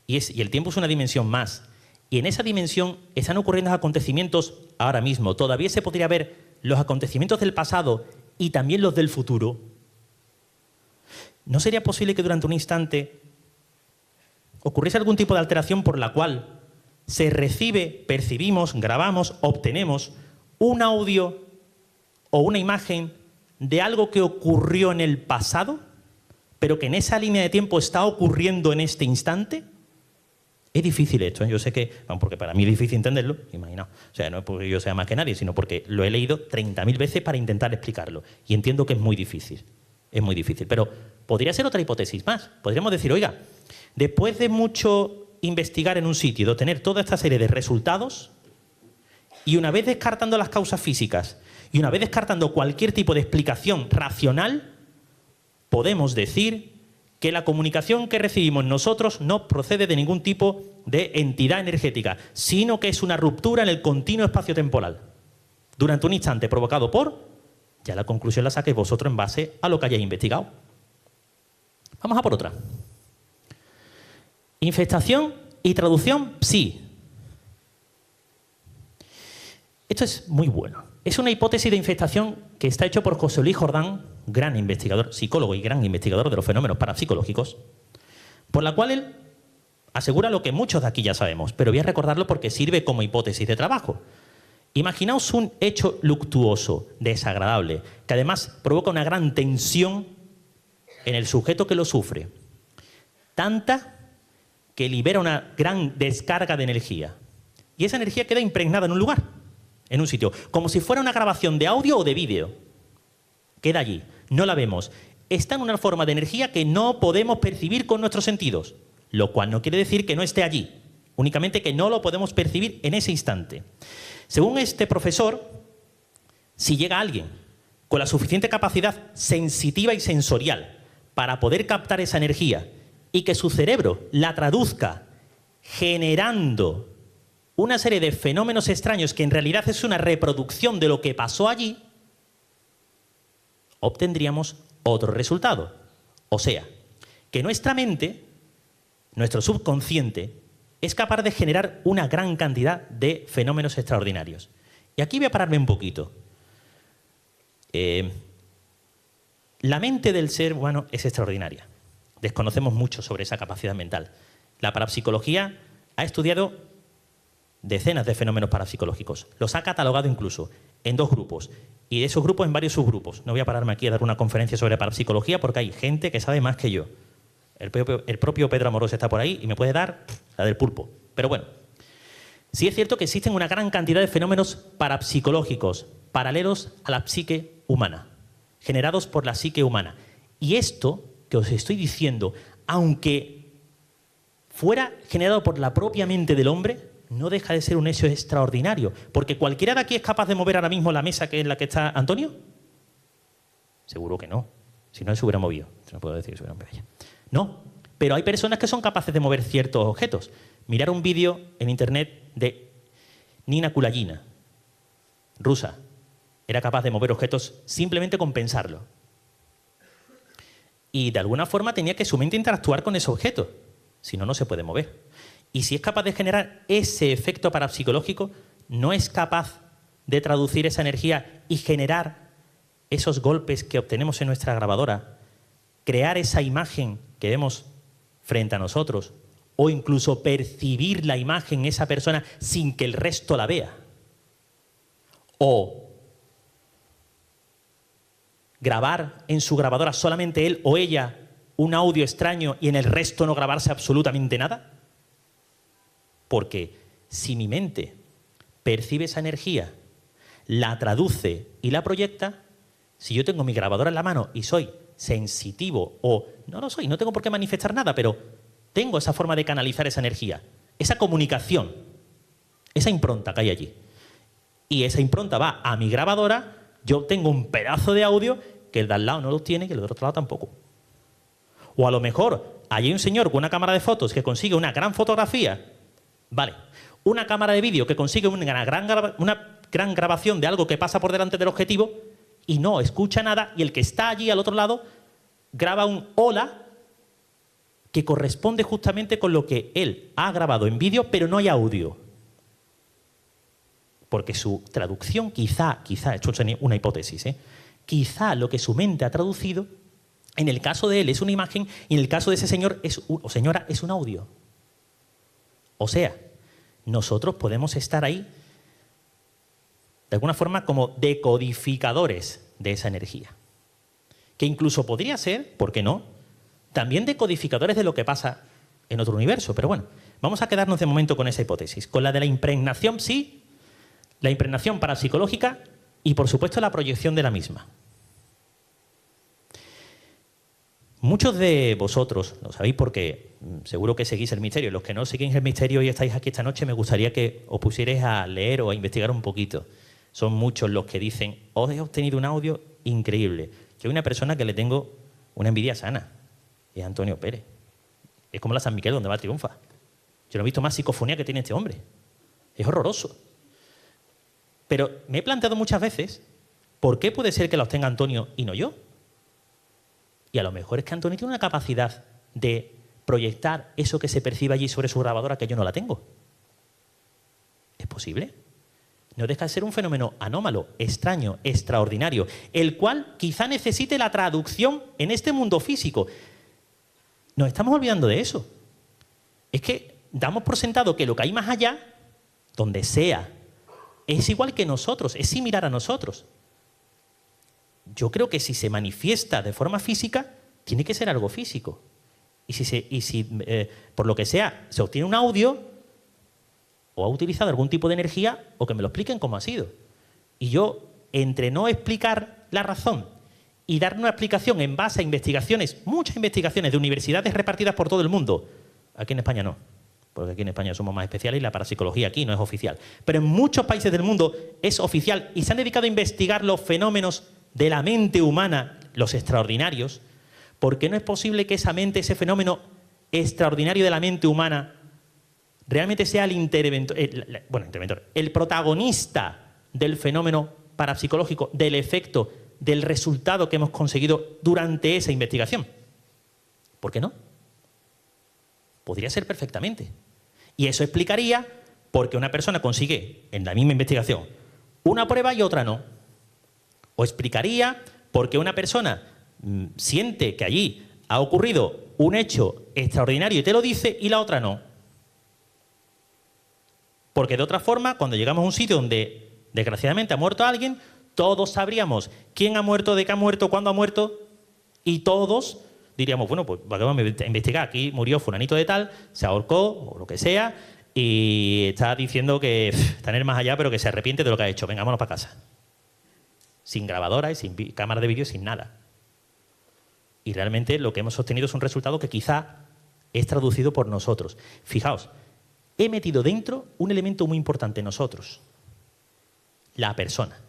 y el tiempo es una dimensión más, y en esa dimensión están ocurriendo acontecimientos ahora mismo, todavía se podría ver los acontecimientos del pasado y también los del futuro. ¿No sería posible que durante un instante ocurriese algún tipo de alteración por la cual se recibe, percibimos, grabamos, obtenemos un audio o una imagen de algo que ocurrió en el pasado, pero que en esa línea de tiempo está ocurriendo en este instante? Es difícil esto, ¿eh? Yo sé que, bueno, porque para mí es difícil entenderlo, imaginaos. O sea, no es porque yo sea más que nadie, sino porque lo he leído 30.000 veces para intentar explicarlo. Y entiendo que es muy difícil. Es muy difícil. Pero podría ser otra hipótesis más. Podríamos decir, oiga, después de mucho investigar en un sitio, de obtener toda esta serie de resultados, y una vez descartando las causas físicas, y una vez descartando cualquier tipo de explicación racional, podemos decir que la comunicación que recibimos nosotros no procede de ningún tipo de entidad energética, sino que es una ruptura en el continuo espacio-temporal, durante un instante provocado por... Ya la conclusión la saquéis vosotros en base a lo que hayáis investigado. Vamos a por otra. Infestación y traducción psi. Esto es muy bueno. Es una hipótesis de infestación que está hecho por José Luis Jordán, gran investigador, psicólogo y gran investigador de los fenómenos parapsicológicos, por la cual él asegura lo que muchos de aquí ya sabemos, pero voy a recordarlo porque sirve como hipótesis de trabajo. Imaginaos un hecho luctuoso, desagradable, que además provoca una gran tensión en el sujeto que lo sufre, tanta que libera una gran descarga de energía. Y esa energía queda impregnada en un lugar, en un sitio, como si fuera una grabación de audio o de vídeo. Queda allí, no la vemos. Está en una forma de energía que no podemos percibir con nuestros sentidos, lo cual no quiere decir que no esté allí, únicamente que no lo podemos percibir en ese instante. Según este profesor, si llega alguien con la suficiente capacidad sensitiva y sensorial para poder captar esa energía y que su cerebro la traduzca generando una serie de fenómenos extraños que en realidad es una reproducción de lo que pasó allí, obtendríamos otro resultado. O sea, que nuestra mente, nuestro subconsciente, es capaz de generar una gran cantidad de fenómenos extraordinarios. Y aquí voy a pararme un poquito. La mente del ser humano es extraordinaria. Desconocemos mucho sobre esa capacidad mental. La parapsicología ha estudiado decenas de fenómenos parapsicológicos. Los ha catalogado incluso en 2 grupos. Y de esos grupos en varios subgrupos. No voy a pararme aquí a dar una conferencia sobre parapsicología porque hay gente que sabe más que yo. El propio Pedro Amorós está por ahí y me puede dar la del pulpo. Pero bueno, sí es cierto que existen una gran cantidad de fenómenos parapsicológicos paralelos a la psique humana, generados por la psique humana. Y esto que os estoy diciendo, aunque fuera generado por la propia mente del hombre, no deja de ser un hecho extraordinario. Porque cualquiera de aquí es capaz de mover ahora mismo la mesa en la que está Antonio. Seguro que no. Si no, él se hubiera movido. No puedo decir que se hubiera movido. No, pero hay personas que son capaces de mover ciertos objetos. Mirar un vídeo en internet de Nina Kulayina, rusa. Era capaz de mover objetos simplemente con pensarlo. Y de alguna forma tenía que su mente interactuar con ese objeto. Si no, no se puede mover. Y si es capaz de generar ese efecto parapsicológico, no es capaz de traducir esa energía y generar esos golpes que obtenemos en nuestra grabadora, crear esa imagen que vemos frente a nosotros, o incluso percibir la imagen en esa persona sin que el resto la vea. O grabar en su grabadora solamente él o ella un audio extraño y en el resto no grabarse absolutamente nada. Porque si mi mente percibe esa energía, la traduce y la proyecta, si yo tengo mi grabadora en la mano y soy sensitivo o no lo soy, no tengo por qué manifestar nada, pero tengo esa forma de canalizar esa energía, esa comunicación, esa impronta que hay allí. Y esa impronta va a mi grabadora, yo tengo un pedazo de audio que el de al lado no lo tiene y el del otro lado tampoco. O a lo mejor hay un señor con una cámara de fotos que consigue una gran fotografía, vale, una cámara de vídeo que consigue una gran grabación de algo que pasa por delante del objetivo y no escucha nada, y el que está allí al otro lado graba un hola que corresponde justamente con lo que él ha grabado en vídeo, pero no hay audio. Porque su traducción quizá, esto es una hipótesis, quizá lo que su mente ha traducido, en el caso de él es una imagen y en el caso de ese señor o señora es un audio. O sea, nosotros podemos estar ahí de alguna forma como decodificadores de esa energía. Que incluso podría ser, ¿por qué no?, también decodificadores de lo que pasa en otro universo. Pero bueno, vamos a quedarnos de momento con esa hipótesis. Con la de la impregnación, sí, la impregnación parapsicológica y, por supuesto, la proyección de la misma. Muchos de vosotros, lo sabéis porque seguro que seguís el misterio. Los que no seguís el misterio y estáis aquí esta noche, me gustaría que os pusierais a leer o a investigar un poquito. Son muchos los que dicen, os he obtenido un audio increíble. Yo hay una persona que le tengo una envidia sana, es Antonio Pérez. Es como la San Miguel donde va triunfa. Yo no he visto más psicofonía que tiene este hombre. Es horroroso. Pero me he planteado muchas veces, ¿por qué puede ser que los tenga Antonio y no yo? Y a lo mejor es que Antonio tiene una capacidad de proyectar eso que se percibe allí sobre su grabadora que yo no la tengo. ¿Es posible? No deja de ser un fenómeno anómalo, extraño, extraordinario, el cual quizá necesite la traducción en este mundo físico. Nos estamos olvidando de eso. Es que damos por sentado que lo que hay más allá, donde sea, es igual que nosotros, es similar a nosotros. Yo creo que si se manifiesta de forma física, tiene que ser algo físico. Y si por lo que sea, se obtiene un audio, o ha utilizado algún tipo de energía, o que me lo expliquen cómo ha sido. Y yo, entre no explicar la razón y dar una explicación en base a investigaciones, muchas investigaciones de universidades repartidas por todo el mundo, aquí en España no, porque aquí en España somos más especiales y la parapsicología aquí no es oficial, pero en muchos países del mundo es oficial y se han dedicado a investigar los fenómenos de la mente humana, los extraordinarios, porque no es posible que esa mente, ese fenómeno extraordinario de la mente humana, realmente sea el protagonista del fenómeno parapsicológico, del efecto, del resultado que hemos conseguido durante esa investigación. ¿Por qué no? Podría ser perfectamente. Y eso explicaría por qué una persona consigue, en la misma investigación, una prueba y otra no. O explicaría por qué una persona siente que allí ha ocurrido un hecho extraordinario y te lo dice y la otra no. Porque de otra forma, cuando llegamos a un sitio donde desgraciadamente ha muerto alguien, todos sabríamos quién ha muerto, de qué ha muerto, cuándo ha muerto, y todos diríamos, bueno, pues vamos a investigar, aquí murió fulanito de tal, se ahorcó o lo que sea, y está diciendo que está en el más allá, pero que se arrepiente de lo que ha hecho. Venga, vámonos para casa. Sin grabadora y sin cámara de vídeo, sin nada. Y realmente lo que hemos obtenido es un resultado que quizá es traducido por nosotros. Fijaos, he metido dentro un elemento muy importante en nosotros, la persona.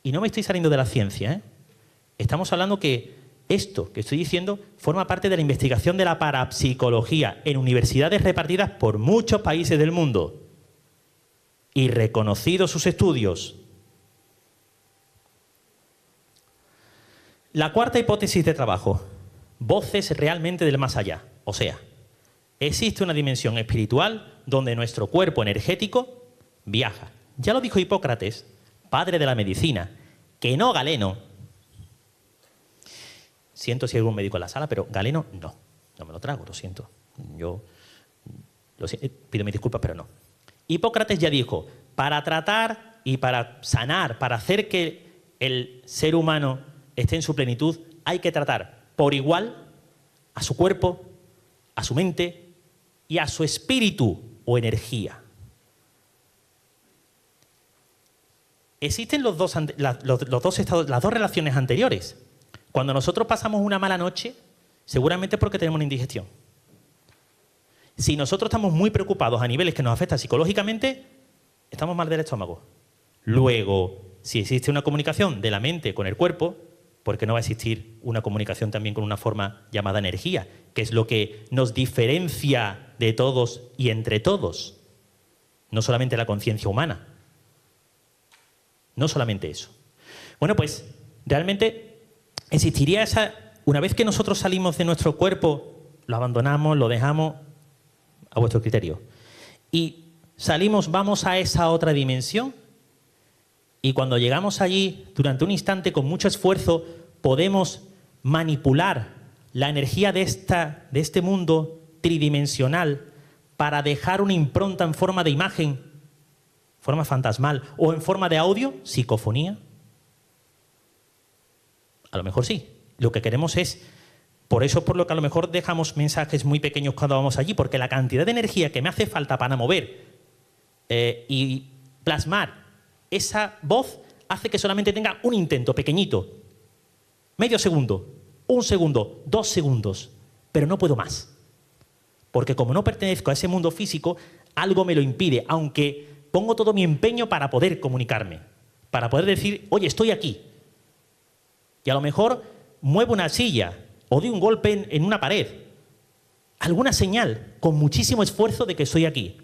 Y no me estoy saliendo de la ciencia, ¿eh? Estamos hablando que esto que estoy diciendo forma parte de la investigación de la parapsicología en universidades repartidas por muchos países del mundo y reconocidos sus estudios. La cuarta hipótesis de trabajo, voces realmente del más allá. O sea, existe una dimensión espiritual donde nuestro cuerpo energético viaja. Ya lo dijo Hipócrates, padre de la medicina, que no Galeno. Siento si hay algún médico en la sala, pero Galeno no. No me lo trago, lo siento. Pido mis disculpas, pero no. Hipócrates ya dijo, para tratar y para sanar, para hacer que el ser humano esté en su plenitud, hay que tratar por igual a su cuerpo, a su mente y a su espíritu o energía. Existen las dos relaciones anteriores. Cuando nosotros pasamos una mala noche, seguramente es porque tenemos una indigestión. Si nosotros estamos muy preocupados a niveles que nos afectan psicológicamente, estamos mal del estómago. Luego, si existe una comunicación de la mente con el cuerpo, ¿por qué no va a existir una comunicación también con una forma llamada energía? Que es lo que nos diferencia de todos y entre todos. No solamente la conciencia humana. No solamente eso. Bueno, pues realmente existiría esa... Una vez que nosotros salimos de nuestro cuerpo, lo abandonamos, lo dejamos a vuestro criterio. Y salimos, vamos a esa otra dimensión. Y cuando llegamos allí, durante un instante, con mucho esfuerzo, podemos manipular la energía de este mundo tridimensional para dejar una impronta en forma de imagen forma fantasmal, o en forma de audio, psicofonía. A lo mejor sí. Lo que queremos es, por eso es por lo que a lo mejor dejamos mensajes muy pequeños cuando vamos allí, porque la cantidad de energía que me hace falta para mover y plasmar esa voz hace que solamente tenga un intento pequeñito. Medio segundo, 1 segundo, 2 segundos, pero no puedo más. Porque como no pertenezco a ese mundo físico, algo me lo impide, aunque pongo todo mi empeño para poder comunicarme, para poder decir, oye, estoy aquí. Y a lo mejor muevo una silla o doy un golpe en una pared. Alguna señal con muchísimo esfuerzo de que estoy aquí.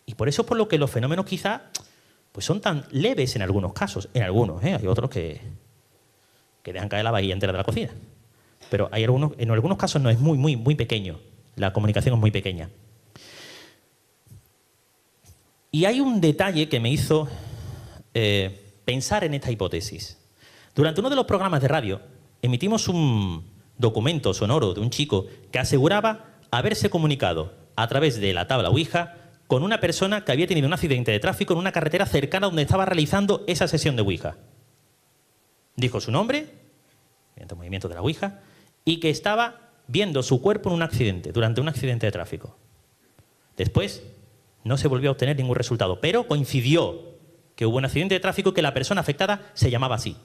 Y por eso es por lo que los fenómenos quizá pues son tan leves en algunos casos. En algunos, hay otros que dejan caer la vajilla entera de la cocina. Pero hay en algunos casos no, es muy pequeño. La comunicación es muy pequeña. Y hay un detalle que me hizo pensar en esta hipótesis. Durante uno de los programas de radio emitimos un documento sonoro de un chico que aseguraba haberse comunicado a través de la tabla Ouija con una persona que había tenido un accidente de tráfico en una carretera cercana donde estaba realizando esa sesión de Ouija. Dijo su nombre, mediante el movimiento de la Ouija, y que estaba viendo su cuerpo en un accidente, durante un accidente de tráfico. Después no se volvió a obtener ningún resultado, pero coincidió que hubo un accidente de tráfico y que la persona afectada se llamaba así,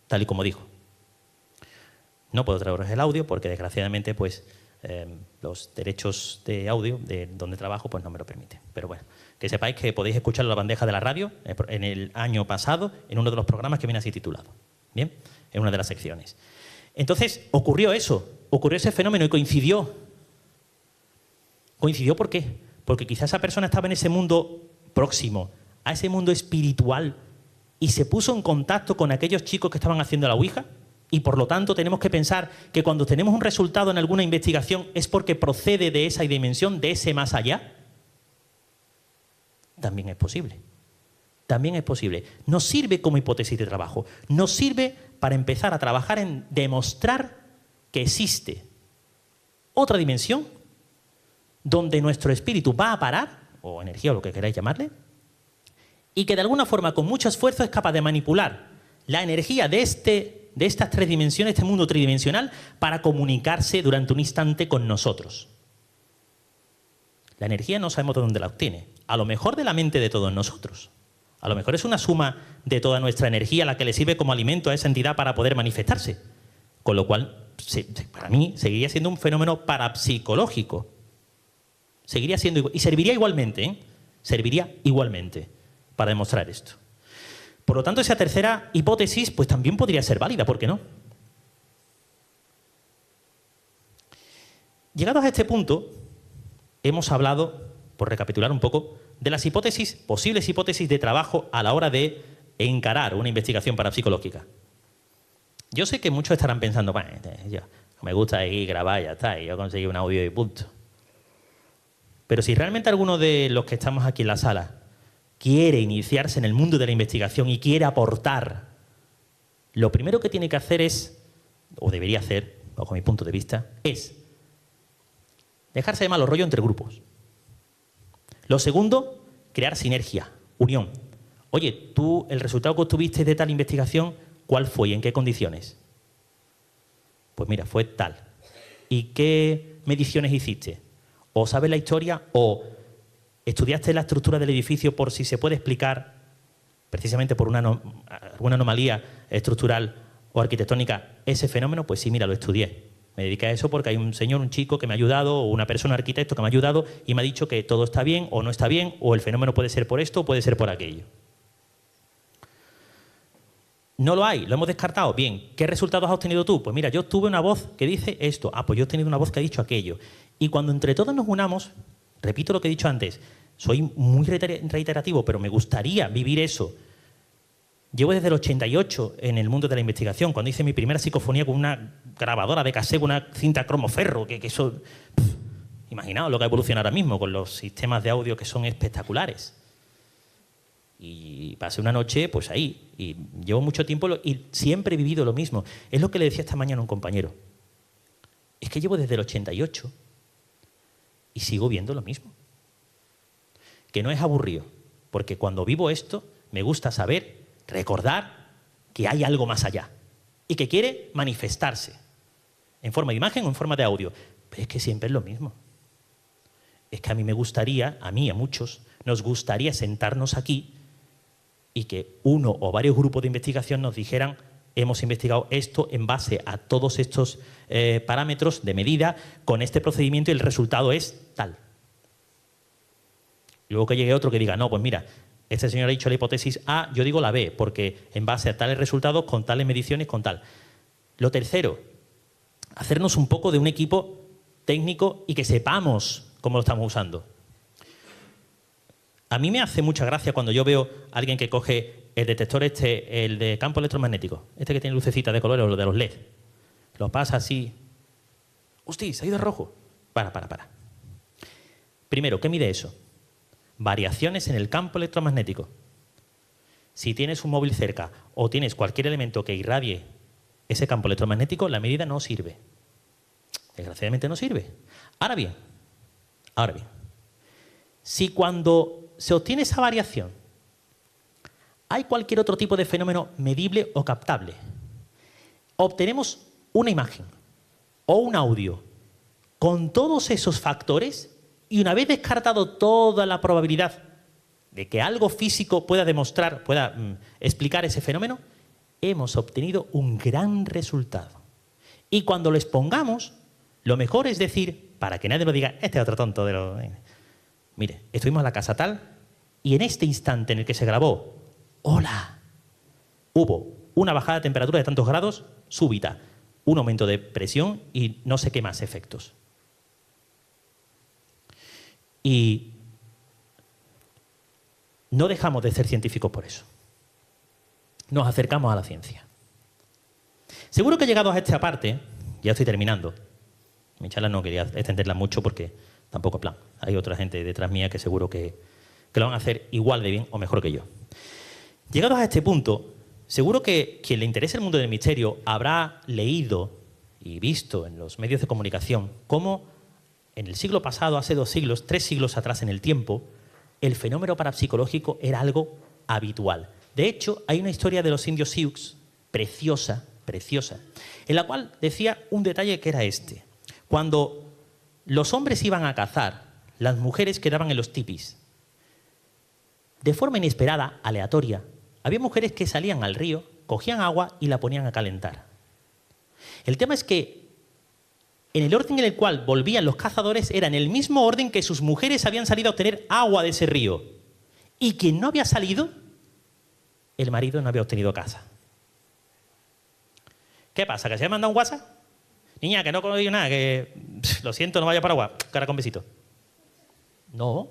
tal y como dijo. No puedo traeros el audio porque desgraciadamente pues los derechos de audio de donde trabajo pues no me lo permiten. Pero bueno, que sepáis que podéis escucharlo en la bandeja de la radio en el año pasado en uno de los programas que viene así titulado. ¿Bien? En una de las secciones. Entonces ocurrió eso, ocurrió ese fenómeno y coincidió. ¿Coincidió por qué? Porque quizás esa persona estaba en ese mundo próximo, a ese mundo espiritual y se puso en contacto con aquellos chicos que estaban haciendo la Ouija. Y por lo tanto tenemos que pensar que cuando tenemos un resultado en alguna investigación es porque procede de esa dimensión, de ese más allá. También es posible. También es posible. Nos sirve como hipótesis de trabajo. Nos sirve para empezar a trabajar en demostrar que existe otra dimensión donde nuestro espíritu va a parar, o energía o lo que queráis llamarle, y que de alguna forma con mucho esfuerzo es capaz de manipular la energía de estas 3 dimensiones, este mundo tridimensional, para comunicarse durante un instante con nosotros. La energía no sabemos de dónde la obtiene. A lo mejor de la mente de todos nosotros. A lo mejor es una suma de toda nuestra energía la que le sirve como alimento a esa entidad para poder manifestarse. Con lo cual, para mí, seguiría siendo un fenómeno parapsicológico. Seguiría siendo y serviría igualmente, serviría igualmente para demostrar esto. Por lo tanto, esa tercera hipótesis pues también podría ser válida, ¿por qué no? Llegados a este punto, hemos hablado, por recapitular un poco, de las hipótesis, posibles hipótesis de trabajo a la hora de encarar una investigación parapsicológica. Yo sé que muchos estarán pensando, bueno, me gusta ir grabar, ya está, y yo conseguí un audio y punto. Pero si realmente alguno de los que estamos aquí en la sala quiere iniciarse en el mundo de la investigación y quiere aportar, lo primero que tiene que hacer es, o debería hacer, bajo mi punto de vista, es dejarse de malos rollos entre grupos. Lo segundo, crear sinergia, unión. Oye, tú, el resultado que obtuviste de tal investigación, ¿cuál fue y en qué condiciones? Pues mira, fue tal. ¿Y qué mediciones hiciste? O sabes la historia o estudiaste la estructura del edificio por si se puede explicar, precisamente por alguna anomalía estructural o arquitectónica, ese fenómeno. Pues sí, mira, lo estudié. Me dediqué a eso porque hay un señor, un chico que me ha ayudado, o una persona, arquitecto que me ha ayudado y me ha dicho que todo está bien o no está bien, o el fenómeno puede ser por esto o puede ser por aquello. No lo hay, lo hemos descartado. Bien, ¿qué resultados has obtenido tú? Pues mira, yo tuve una voz que dice esto. Ah, pues yo he tenido una voz que ha dicho aquello. Y cuando entre todos nos unamos, repito lo que he dicho antes, soy muy reiterativo, pero me gustaría vivir eso. Llevo desde el 88 en el mundo de la investigación, cuando hice mi primera psicofonía con una grabadora de cassette, una cinta cromoferro, que eso... imaginaos lo que ha evolucionado ahora mismo con los sistemas de audio que son espectaculares. Y pasé una noche pues ahí, y llevo mucho tiempo y siempre he vivido lo mismo. Es lo que le decía esta mañana a un compañero. Es que llevo desde el 88 y sigo viendo lo mismo. Que no es aburrido, Porque cuando vivo esto, me gusta saber, recordar que hay algo más allá y que quiere manifestarse en forma de imagen o en forma de audio. Pero es que siempre es lo mismo. Es que a mí me gustaría, a mí, a muchos, nos gustaría sentarnos aquí y que uno o varios grupos de investigación nos dijeran: hemos investigado esto en base a todos estos parámetros de medida, con este procedimiento, y el resultado es tal. Y luego que llegue otro que diga: no, pues mira, este señor ha dicho la hipótesis A, yo digo la B, porque en base a tales resultados, con tales mediciones, con tal. Lo tercero, hacernos un poco de un equipo técnico y que sepamos cómo lo estamos usando. A mí me hace mucha gracia cuando yo veo a alguien que coge el detector el de campo electromagnético, este que tiene lucecitas de colores, o de los LED. Lo pasa así. ¡Hostia, se ha ido rojo! Para. Primero, ¿qué mide eso? Variaciones en el campo electromagnético. Si tienes un móvil cerca o tienes cualquier elemento que irradie ese campo electromagnético, la medida no sirve. Desgraciadamente no sirve. Ahora bien, si cuando se obtiene esa variación hay cualquier otro tipo de fenómeno medible o captable, obtenemos una imagen o un audio con todos esos factores, y una vez descartado toda la probabilidad de que algo físico pueda demostrar, pueda explicar ese fenómeno, hemos obtenido un gran resultado. Y cuando lo expongamos, lo mejor es decir, para que nadie lo diga: este es otro tonto de los... Mire, estuvimos en la casa tal y en este instante en el que se grabó, ¡hola!, hubo una bajada de temperatura de tantos grados súbita, un aumento de presión y no sé qué más efectos. Y no dejamos de ser científicos por eso. Nos acercamos a la ciencia. Seguro que llegados a esta parte, ya estoy terminando, mi charla no quería extenderla mucho porque tampoco es plan. Hay otra gente detrás mía que seguro que lo van a hacer igual de bien o mejor que yo. Llegados a este punto, seguro que quien le interese el mundo del misterio habrá leído y visto en los medios de comunicación cómo en el siglo pasado, hace 2 siglos, 3 siglos atrás en el tiempo, el fenómeno parapsicológico era algo habitual. De hecho, hay una historia de los indios Sioux, preciosa, en la cual decía un detalle que era este. Cuando los hombres iban a cazar, las mujeres quedaban en los tipis. De forma inesperada, aleatoria, había mujeres que salían al río, cogían agua y la ponían a calentar. El tema es que en el orden en el cual volvían los cazadores era en el mismo orden que sus mujeres habían salido a obtener agua de ese río. Y quien no había salido, el marido no había obtenido caza. ¿Qué pasa? ¿Que se ha mandado un WhatsApp? Niña, que no conozco nada, que lo siento, no vaya para agua, cara con besito. No.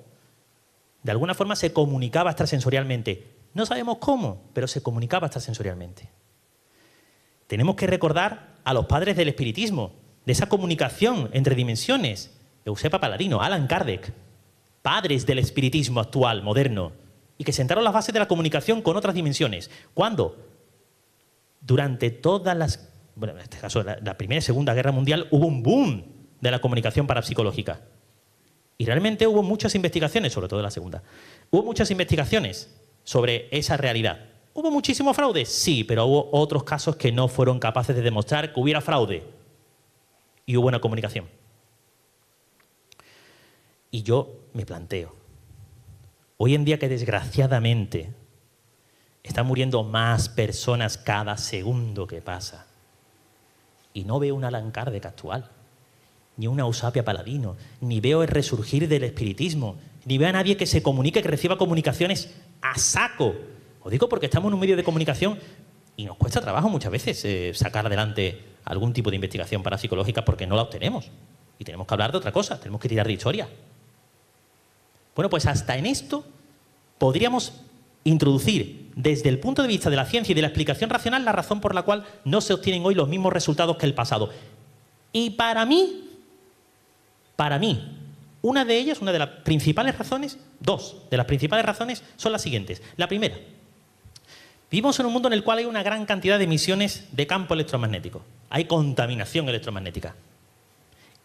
De alguna forma se comunicaba extrasensorialmente. No sabemos cómo, pero se comunicaba extrasensorialmente. Tenemos que recordar a los padres del espiritismo, de esa comunicación entre dimensiones. Eusepa Paladino, Alan Kardec, padres del espiritismo actual, moderno, y que sentaron las bases de la comunicación con otras dimensiones. ¿Cuándo? Durante todas las... Bueno, en este caso, la Primera y Segunda Guerra Mundial, hubo un boom de la comunicación parapsicológica. Y realmente hubo muchas investigaciones, sobre todo en la Segunda. Hubo muchas investigaciones sobre esa realidad. ¿Hubo muchísimo fraude? Sí, pero hubo otros casos que no fueron capaces de demostrar que hubiera fraude. Y hubo una comunicación. Y yo me planteo, hoy en día que desgraciadamente están muriendo más personas cada segundo que pasa, y no veo un Alan Kardec actual, ni una Eusapia Paladino, ni veo el resurgir del espiritismo, ni veo a nadie que se comunique, que reciba comunicaciones a saco. Os digo porque estamos en un medio de comunicación y nos cuesta trabajo muchas veces sacar adelante algún tipo de investigación parapsicológica porque no la obtenemos. Y tenemos que hablar de otra cosa, tenemos que tirar de historia. Bueno, pues hasta en esto podríamos introducir desde el punto de vista de la ciencia y de la explicación racional la razón por la cual no se obtienen hoy los mismos resultados que el pasado. Y para mí, una de ellas, una de las principales razones, dos de las principales razones son las siguientes. La primera, vivimos en un mundo en el cual hay una gran cantidad de emisiones de campo electromagnético. Hay contaminación electromagnética.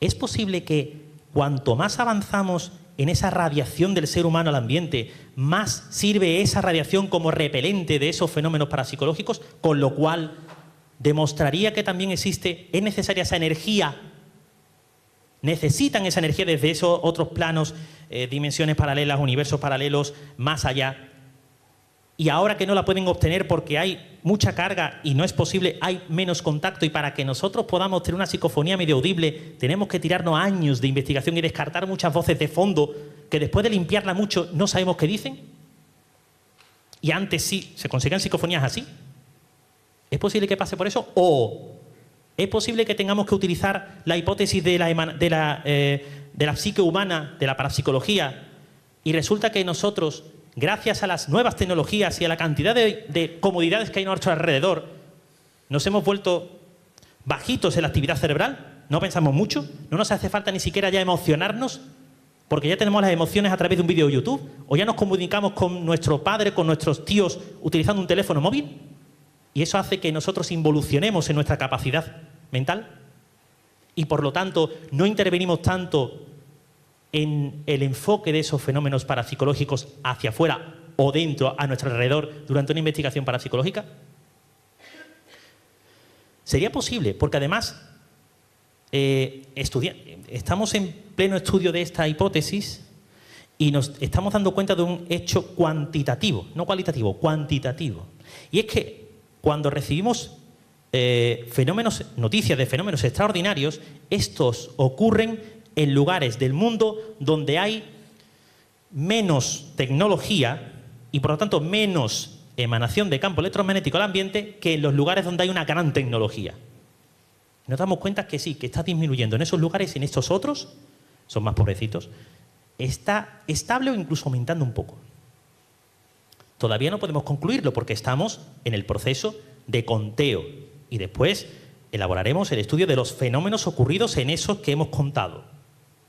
¿Es posible que cuanto más avanzamos en esa radiación del ser humano al ambiente, más sirve esa radiación como repelente de esos fenómenos parapsicológicos, con lo cual demostraría que también existe, es necesaria esa energía, necesitan esa energía desde esos otros planos, dimensiones paralelas, universos paralelos, más allá. Y ahora que no la pueden obtener porque hay mucha carga y no es posible, hay menos contacto, y para que nosotros podamos tener una psicofonía medio audible tenemos que tirarnos años de investigación y descartar muchas voces de fondo que después de limpiarla mucho no sabemos qué dicen. Y antes sí se conseguían psicofonías así. ¿Es posible que pase por eso? ¿O es posible que tengamos que utilizar la hipótesis de la psique humana, de la parapsicología, y resulta que nosotros, gracias a las nuevas tecnologías y a la cantidad de comodidades que hay a nuestro alrededor, nos hemos vuelto bajitos en la actividad cerebral? No pensamos mucho, no nos hace falta ni siquiera ya emocionarnos, porque ya tenemos las emociones a través de un vídeo de YouTube, o ya nos comunicamos con nuestro padre, con nuestros tíos, utilizando un teléfono móvil, y eso hace que nosotros involucionemos en nuestra capacidad mental, y por lo tanto no intervenimos tanto en el enfoque de esos fenómenos parapsicológicos hacia afuera o dentro, a nuestro alrededor, durante una investigación parapsicológica. Sería posible, porque además estamos en pleno estudio de esta hipótesis y nos estamos dando cuenta de un hecho cuantitativo, no cualitativo, cuantitativo. Y es que cuando recibimos noticias de fenómenos extraordinarios, estos ocurren en lugares del mundo donde hay menos tecnología y por lo tanto menos emanación de campo electromagnético al ambiente que en los lugares donde hay una gran tecnología. Nos damos cuenta que sí, que está disminuyendo en esos lugares y en estos otros, son más pobrecitos, está estable o incluso aumentando un poco. Todavía no podemos concluirlo porque estamos en el proceso de conteo y después elaboraremos el estudio de los fenómenos ocurridos en esos que hemos contado.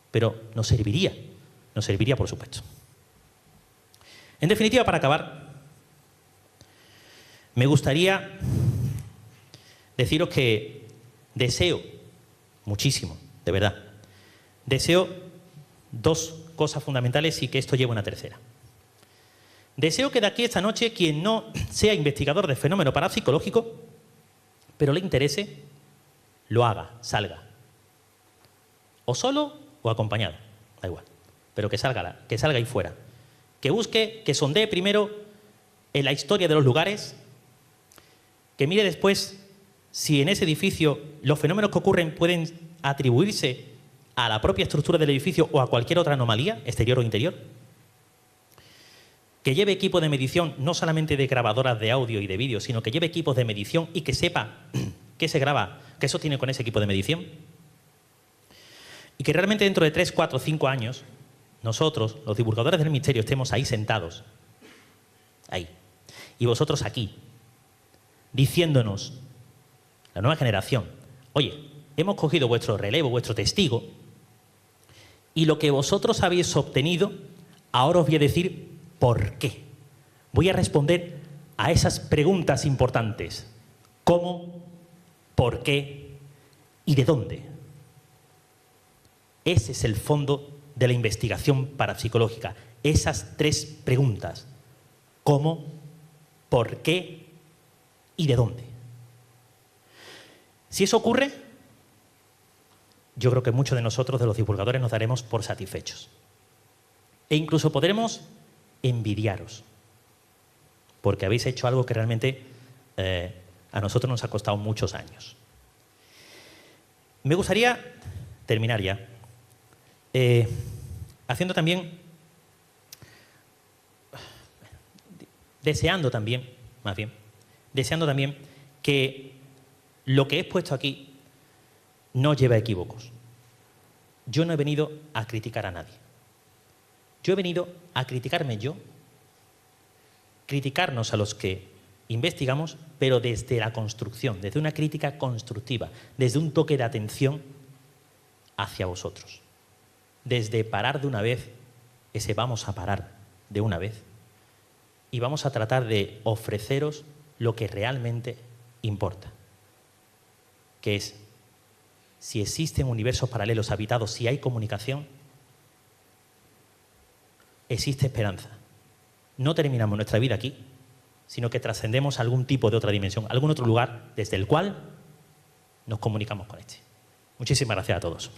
Pero nos serviría por supuesto. En definitiva, para acabar, me gustaría deciros que deseo muchísimo, de verdad, deseo dos cosas fundamentales y que esto lleve una tercera. Deseo que de aquí a esta noche quien no sea investigador de fenómeno parapsicológico, pero le interese, lo haga, salga. O solo o acompañado, da igual, pero que salga ahí fuera. Que busque, que sondee primero en la historia de los lugares, que mire después si en ese edificio los fenómenos que ocurren pueden atribuirse a la propia estructura del edificio o a cualquier otra anomalía, exterior o interior. Que lleve equipo de medición, no solamente de grabadoras de audio y de vídeo, sino que lleve equipos de medición y que sepa qué se graba, qué sostiene con ese equipo de medición. Y que realmente dentro de 3, 4, 5 años, nosotros, los divulgadores del misterio, estemos ahí sentados, ahí, y vosotros aquí, diciéndonos, la nueva generación, oye, hemos cogido vuestro relevo, vuestro testigo, y lo que vosotros habéis obtenido, ahora os voy a decir por qué. Voy a responder a esas preguntas importantes. ¿Cómo? ¿Por qué? ¿Y de dónde? Ese es el fondo de la investigación parapsicológica. Esas tres preguntas. ¿Cómo? ¿Por qué? ¿Y de dónde? Si eso ocurre, yo creo que muchos de nosotros, de los divulgadores, nos daremos por satisfechos. E incluso podremos envidiaros, porque habéis hecho algo que realmente a nosotros nos ha costado muchos años. Me gustaría terminar ya haciendo también, deseando también que lo que he expuesto aquí no lleve a equívocos. Yo no he venido a criticar a nadie. Yo he venido a criticarme yo, criticarnos a los que investigamos, pero desde la construcción, desde una crítica constructiva, desde un toque de atención hacia vosotros. Desde parar de una vez, ese vamos a parar de una vez, y vamos a tratar de ofreceros lo que realmente importa, que es si existen universos paralelos habitados, si hay comunicación, existe esperanza. No terminamos nuestra vida aquí, sino que trascendemos a algún tipo de otra dimensión, algún otro lugar desde el cual nos comunicamos con este. Muchísimas gracias a todos.